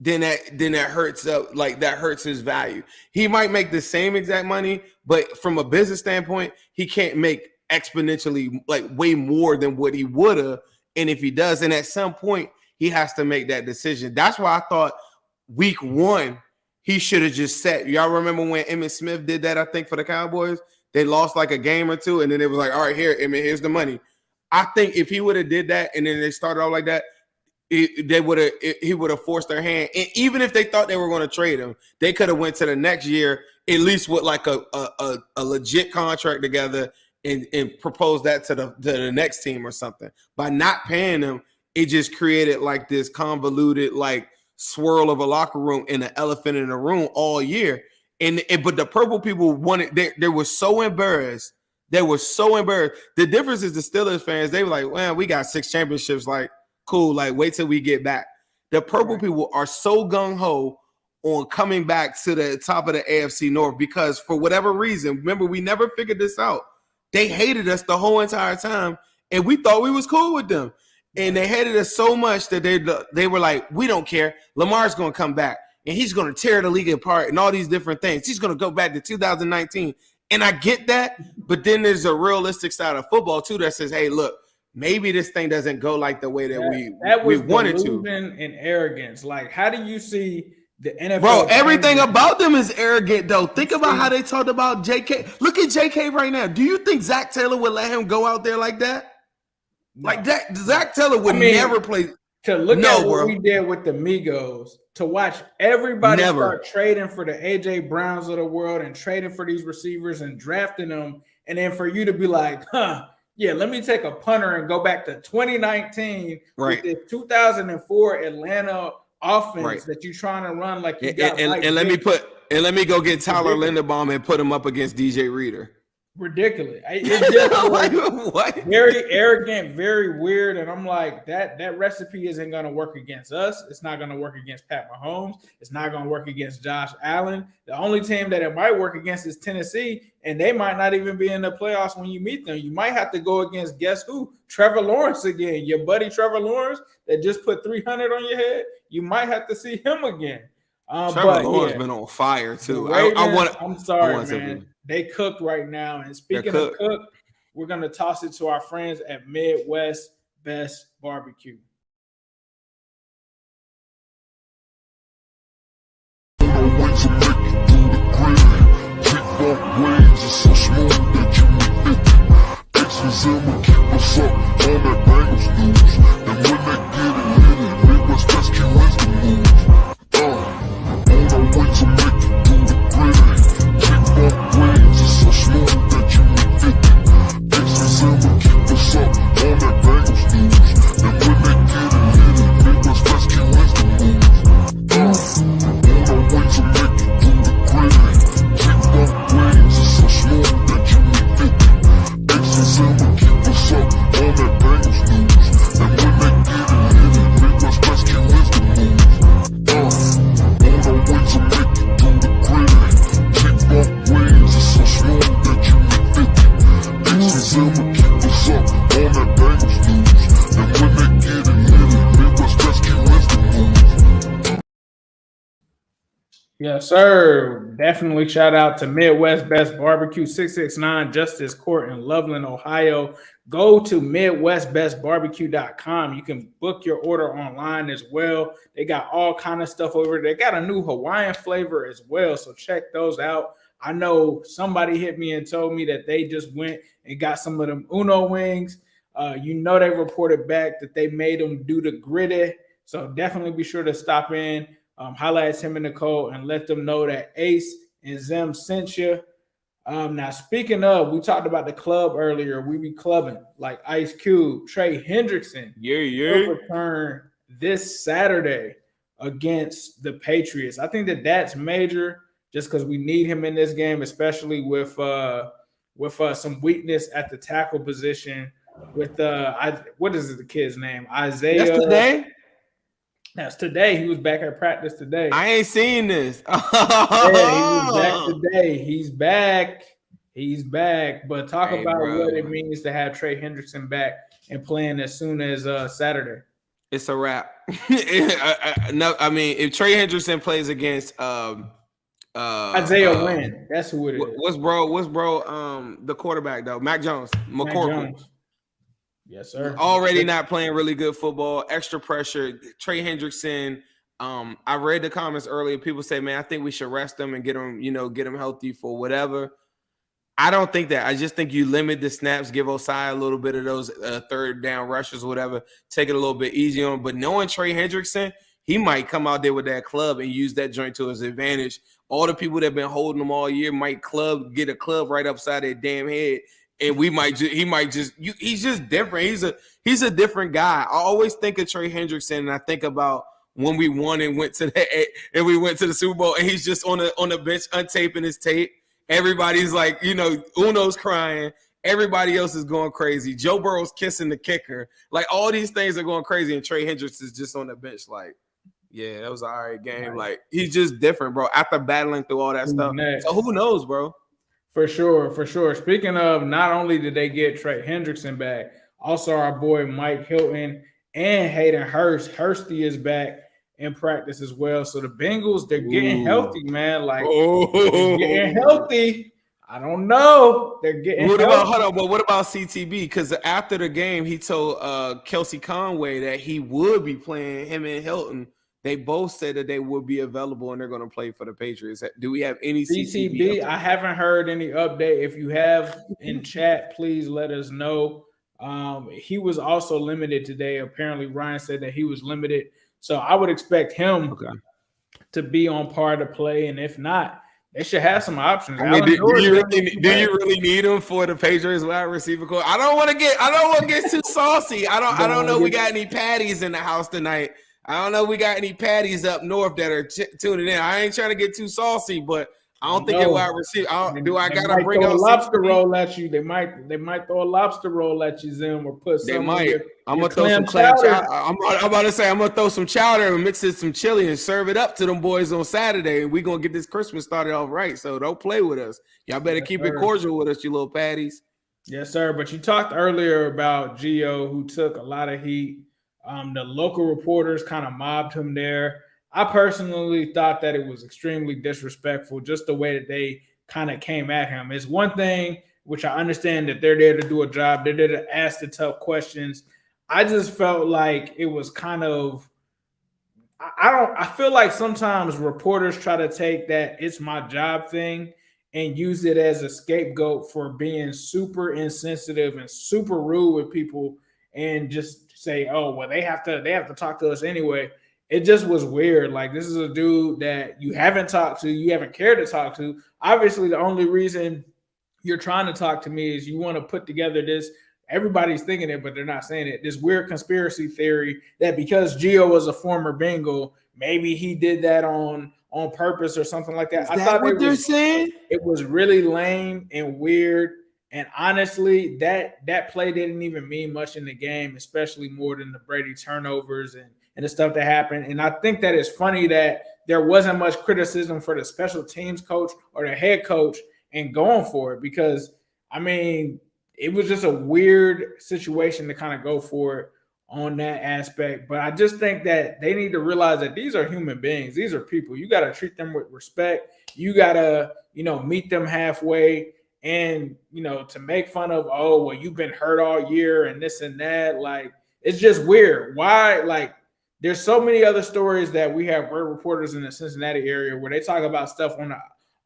then that hurts that hurts his value. He might make the same exact money, but from a business standpoint, he can't make exponentially like way more than what he would have. And if he does, and at some point he has to make that decision. That's why I thought week 1 he should have just set. Y'all remember when Emmitt Smith did that? I think for the Cowboys, they lost like a game or two, and then it was like, all right, here, Emmitt, here's the money. I think if he would have did that, and then they started off like that, he would have forced their hand. And even if they thought they were going to trade him, they could have went to the next year at least with like a legit contract together and proposed that to the next team or something. By not paying him, it just created like this convoluted like swirl of a locker room and an elephant in the room all year. But the purple people wanted. They were so embarrassed. They were so embarrassed. The difference is the Steelers fans. They were like, well, we got 6 championships. Like, cool, like wait till we get back. The purple people are so gung-ho on coming back to the top of the AFC North because for whatever reason, remember, we never figured this out. They hated us the whole entire time, and we thought we was cool with them. And they hated us so much that they were like, we don't care. Lamar's going to come back, and he's going to tear the league apart and all these different things. He's going to go back to 2019. And I get that, but then there's a realistic side of football, too, that says, hey, look, maybe this thing doesn't go like the way that we wanted to. And arrogance. Like, how do you see the NFL? Bro, everything about them is arrogant, though. Think about how they talked about JK. Look at JK right now. Do you think Zach Taylor would let him go out there like that? No. Like that, Zach Taylor would never play. To look at what we did with the Migos, to watch everybody start trading for the AJ Browns of the world and trading for these receivers and drafting them, and then for you to be like, yeah, let me take a punter and go back to 2019 with the 2004 Atlanta offense that you're trying to run like you got. And let me go get Tyler Linderbaum and put him up against DJ Reader. ridiculous. It's just Like, what? very arrogant, very weird. And I'm like, that recipe isn't going to work against us. It's not going to work against Pat Mahomes. It's not going to work against Josh Allen. The only team that it might work against is Tennessee, and they might not even be in the playoffs when you meet them. You might have to go against, guess who? Trevor Lawrence again. Your buddy Trevor Lawrence that just put 300 on your head. You might have to see him again. Trevor Lawrence been on fire too. Ravens, I'm sorry, man. They cooked right now. And speaking of cook, we're gonna toss it to our friends at Midwest Best Barbecue. Yes, sir. Definitely shout out to Midwest Best Barbecue, 669 Justice Court in Loveland, Ohio. Go to MidwestBestBarbecue.com. You can book your order online as well. They got all kind of stuff over there. They got a new Hawaiian flavor as well, so check those out. I know somebody hit me and told me that they just went and got some of them Uno wings. They reported back that they made them do the gritty, so definitely be sure to stop in. Holla at Tim and Nicole and let them know that Ace and Zim sent you. Now, speaking of, we talked about the club earlier. We be clubbing like Ice Cube, Trey Hendrickson. Will return this Saturday against the Patriots. I think that's major just because we need him in this game, especially with some weakness at the tackle position. With what is the kid's name? Isaiah. Yesterday? That's today. He was back at practice today. I ain't seen this. Yeah, he was back today. He's back. But talk about what it means to have Trey Hendrickson back and playing as soon as Saturday. It's a wrap. No, I mean, if Trey Hendrickson plays against Isaiah Wynn, that's who it is. What's bro? The quarterback though, Mac Jones, McCorkle. Yes, sir. Already not playing really good football. Extra pressure. Trey Hendrickson. I read the comments earlier. People say, "Man, I think we should rest him and get him healthy for whatever." I don't think that. I just think you limit the snaps, give Osai a little bit of those third down rushes, or whatever. Take it a little bit easy on. But knowing Trey Hendrickson, he might come out there with that club and use that joint to his advantage. All the people that have been holding him all year might get a club right upside their damn head. And he's just different. He's a different guy. I always think of Trey Hendrickson, and I think about when we won and went to the Super Bowl, and he's just on the bench untaping his tape. Everybody's like, Uno's crying. Everybody else is going crazy. Joe Burrow's kissing the kicker. Like, all these things are going crazy, and Trey Hendrickson's just on the bench like, yeah, that was an all right game. Like, he's just different, bro, after battling through all that stuff. So who knows, bro? For sure. Speaking of, not only did they get Trey Hendrickson back, also our boy Mike Hilton and Hayden Hurst. Hursty is back in practice as well. So the Bengals, they're getting healthy, man. Like, they're getting healthy. I don't know. They're getting healthy. What about CTB? Because after the game, he told Kelsey Conway that he would be playing him and Hilton. They both said that they will be available and they're going to play for the Patriots. Do we have any CTB? I haven't heard any update. If you have in chat, please let us know. He was also limited today. Apparently, Ryan said that he was limited. So I would expect him to be on par to play. And if not, they should have some options. I mean, do you really need him for the Patriots wide receiver core? I don't want to get too saucy. I don't know we got any patties in the house tonight. I don't know we got any patties up north that are tuning in. I ain't trying to get too saucy, but I don't think they're wide receiver. Do I They gotta might bring throw out a lobster CTE? roll at you. They might throw a lobster roll at you, Zim, or put They some might. I'm your gonna throw some clam clam chowder. chowder. I'm about to say I'm gonna throw some chowder and mix it some chili and serve it up to them boys on Saturday. And we're gonna get this Christmas started off right. So don't play with us. Y'all better keep it cordial with us, you little patties. Yes, sir. But you talked earlier about Gio, who took a lot of heat. The local reporters kind of mobbed him there. I personally thought that it was extremely disrespectful, just the way that they kind of came at him. It's one thing, which I understand that they're there to do a job, they're there to ask the tough questions. I just felt like it was kind of I feel like sometimes reporters try to take that it's my job thing and use it as a scapegoat for being super insensitive and super rude with people and just say, "Oh, well they have to talk to us anyway." It just was weird. Like, this is a dude that you haven't talked to, you haven't cared to talk to. Obviously, the only reason you're trying to talk to me is you want to put together this. Everybody's thinking it, but they're not saying it. This weird conspiracy theory that because Gio was a former Bengal, maybe he did that on purpose or something like that. Is that what they're saying? It was really lame and weird. And honestly, that play didn't even mean much in the game, especially more than the Brady turnovers and the stuff that happened. And I think that it's funny that there wasn't much criticism for the special teams coach or the head coach and going for it, because I mean, it was just a weird situation to kind of go for it on that aspect. But I just think that they need to realize that these are human beings. These are people. You got to treat them with respect. You got to, meet them halfway. And, to make fun of, oh, well, you've been hurt all year and this and that. Like, it's just weird. Why? Like, there's so many other stories that we have great reporters in the Cincinnati area where they talk about stuff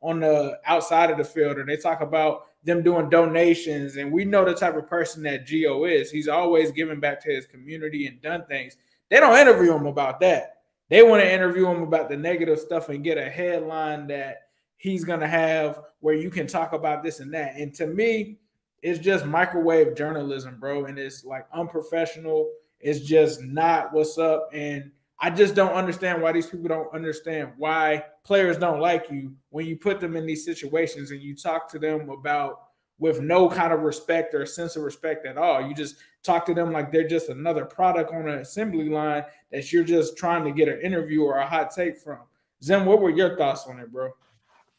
on the outside of the field, or they talk about them doing donations. And we know the type of person that Gio is. He's always given back to his community and done things. They don't interview him about that. They want to interview him about the negative stuff and get a headline that he's going to have where you can talk about this and that. And to me, it's just microwave journalism, bro. And it's like unprofessional. It's just not what's up. And I just don't understand why these people don't understand why players don't like you when you put them in these situations and you talk to them about with no kind of respect or sense of respect at all. You just talk to them like they're just another product on an assembly line that you're just trying to get an interview or a hot take from. Zim, what were your thoughts on it, bro?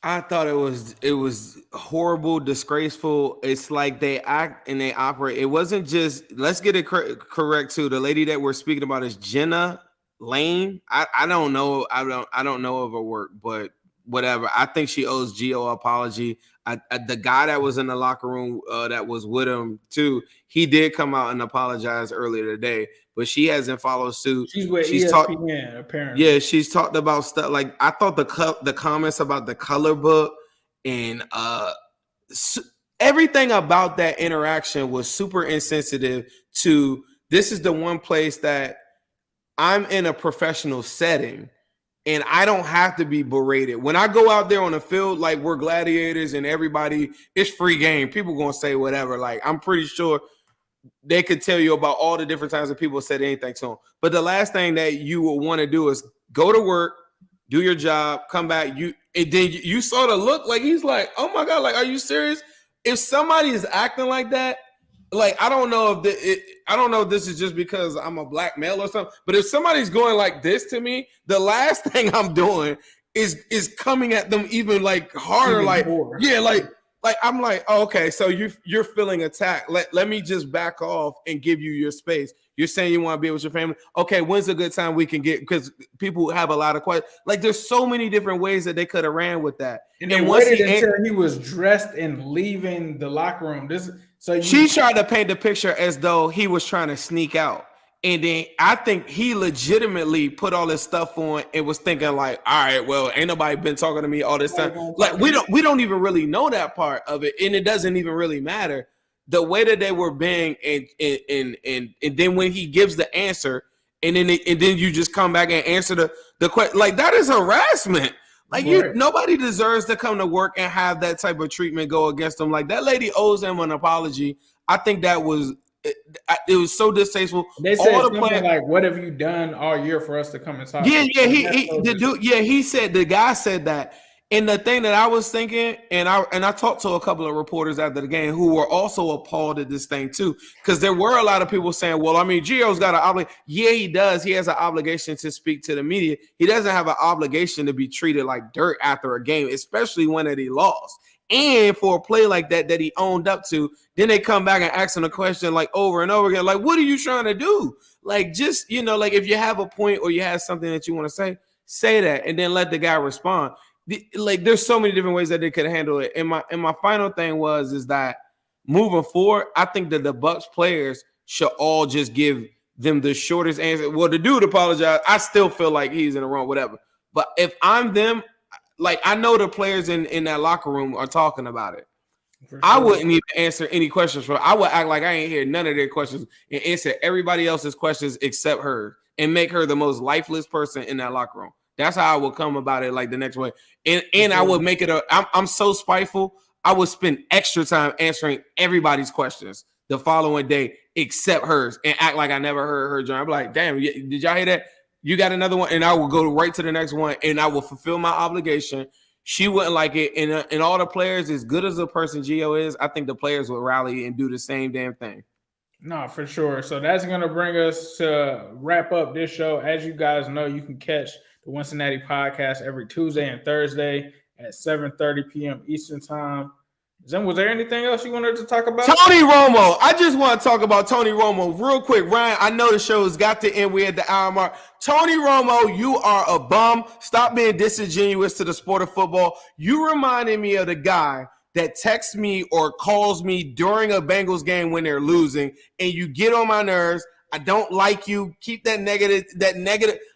I thought it was horrible, disgraceful. It's like they act and they operate. It wasn't just, let's get it correct too. The lady that we're speaking about is Jenna Lane. I don't know. I don't know of her work, but whatever. I think she owes Gio an apology. The guy that was in the locker room that was with him too, he did come out and apologize earlier today, but she hasn't followed suit. She's with ESPN, apparently. Yeah, she's talked about stuff like, I thought the comments about the color book and everything about that interaction was super insensitive to, this is the one place that I'm in a professional setting and I don't have to be berated. When I go out there on the field, like, we're gladiators and everybody, it's free game. People going to say whatever. Like, I'm pretty sure they could tell you about all the different times that people said anything to them. But the last thing that you will want to do is go to work, do your job, come back. And then you saw the look, like, he's like, oh my God, like, are you serious? If somebody is acting like that, like, I don't know if this is just because I'm a black male or something, but if somebody's going like this to me, the last thing I'm doing is coming at them even like harder, even like more. Yeah, like I'm like, oh, okay, so you're feeling attacked. Let me just back off and give you your space. You're saying you want to be with your family. Okay, when's a good time we can get, because people have a lot of questions. Like, there's so many different ways that they could have ran with that. And they waited until he was dressed and leaving the locker room. She tried to paint the picture as though he was trying to sneak out. And then I think he legitimately put all this stuff on and was thinking like, all right, well, ain't nobody been talking to me all this time. Like, we don't even really know that part of it. And it doesn't even really matter. The way that they were being and then when he gives the answer and then you just come back and answer the question, like, that is harassment. Like, nobody deserves to come to work and have that type of treatment go against them. Like, that lady owes him an apology. I think that was it was so distasteful. They said something like, "What have you done all year for us to come and talk?" Yeah, he said, the guy said that, And the thing that I was thinking, and I talked to a couple of reporters after the game who were also appalled at this thing too, because there were a lot of people saying, well, I mean, Gio's got an obligation. Yeah, he does. He has an obligation to speak to the media. He doesn't have an obligation to be treated like dirt after a game, especially when he lost. And for a play like that he owned up to, then they come back and ask him a question like over and over again, like, what are you trying to do? Like, just, like if you have a point or you have something that you want to say that, and then let the guy respond. Like, there's so many different ways that they could handle it. And my final thing is that moving forward, I think that the Bucs players should all just give them the shortest answer. Well, the dude apologized. I still feel like he's in the wrong, whatever. But if I'm them, like, I know the players in that locker room are talking about it. Sure. I wouldn't even answer any questions for. I would act like I ain't hear none of their questions and answer everybody else's questions except her, and make her the most lifeless person in that locker room. That's how I would come about it, like the next way. And I would make it I'm so spiteful, I would spend extra time answering everybody's questions the following day except hers, and act like I never heard her join. I'm like, damn, did y'all hear that? You got another one? And I will go right to the next one, and I will fulfill my obligation. She wouldn't like it. And all the players, as good as the person Gio is, I think the players would rally and do the same damn thing. No, for sure. So that's going to bring us to wrap up this show. As you guys know, you can catch the Wincinnati Podcast every Tuesday and Thursday at 7:30 p.m. Eastern Time. Zim, was there anything else you wanted to talk about? Tony Romo. I just want to talk about Tony Romo real quick. Ryan, I know the show has got to end. We're at the hour mark. Tony Romo, you are a bum. Stop being disingenuous to the sport of football. You reminded me of the guy that texts me or calls me during a Bengals game when they're losing, and you get on my nerves. I don't like you. Keep that negative.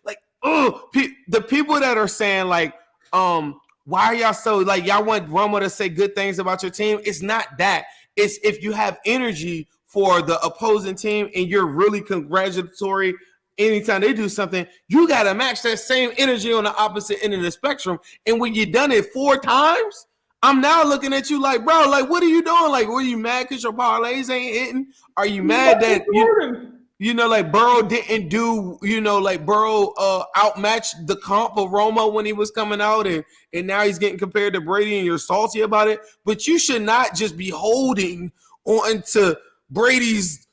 Like, the people that are saying like, why are y'all so like y'all want Romo to say good things about your team? It's not that. It's if you have energy for the opposing team and you're really congratulatory anytime they do something, you got to match that same energy on the opposite end of the spectrum. And when you've done it 4 times, I'm now looking at you like, bro, like, what are you doing? Like, were you mad because your parlays ain't hitting? Are you mad that like Burrow didn't do, like Burrow outmatched the comp of Romo when he was coming out, and now he's getting compared to Brady and you're salty about it? But you should not just be holding on to Brady's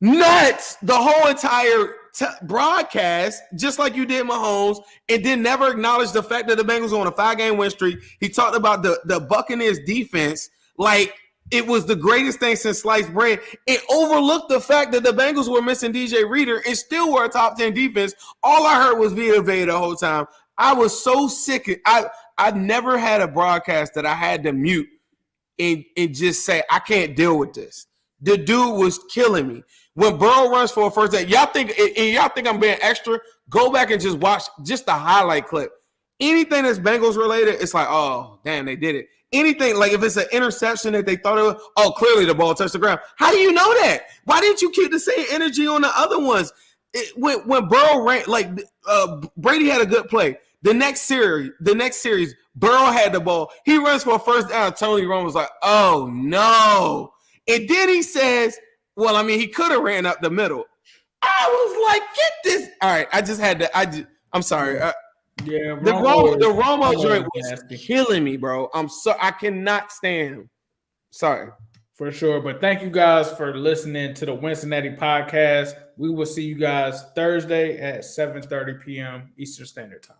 nuts the whole entire broadcast, just like you did Mahomes, and then never acknowledge the fact that the Bengals were on a 5-game win streak. He talked about the Buccaneers defense like it was the greatest thing since sliced bread. It overlooked the fact that the Bengals were missing DJ Reader and still were a top 10 defense. All I heard was Vita Vea the whole time. I was so sick. I never had a broadcast that I had to mute and just say, I can't deal with this. The dude was killing me. When Burrow runs for a first down, y'all think I'm being extra? Go back and just watch just the highlight clip. Anything that's Bengals related, it's like, oh, damn, they did it. Anything, like if it's an interception that they thought it was, oh, clearly the ball touched the ground. How do you know that? Why didn't you keep the same energy on the other ones? When Burrow ran, like Brady had a good play. The next series, Burrow had the ball. He runs for a first down. Tony Romo was like, oh, no. And then he says, well, I mean, he could have ran up the middle. I was like, get this. All right, I just had to. I'm sorry. Yeah, the Romo joint was killing me, bro. I cannot stand him. Sorry. For sure. But thank you guys for listening to the Wincinnati Podcast. We will see you guys Thursday at 7:30 p.m. Eastern Standard Time.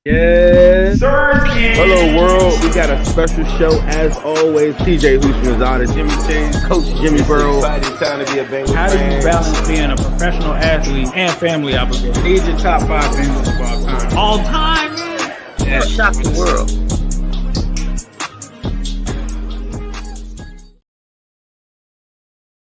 Yes. Hello, world. We got a special show as always. TJ Houshmandzadeh, Jimmy Chase, Coach Jimmy Burrow. Time to be a Bengals How do you balance being a professional athlete and family obligation? These are top 5 Bengals of all time. All time, man. Yeah. Shock the world.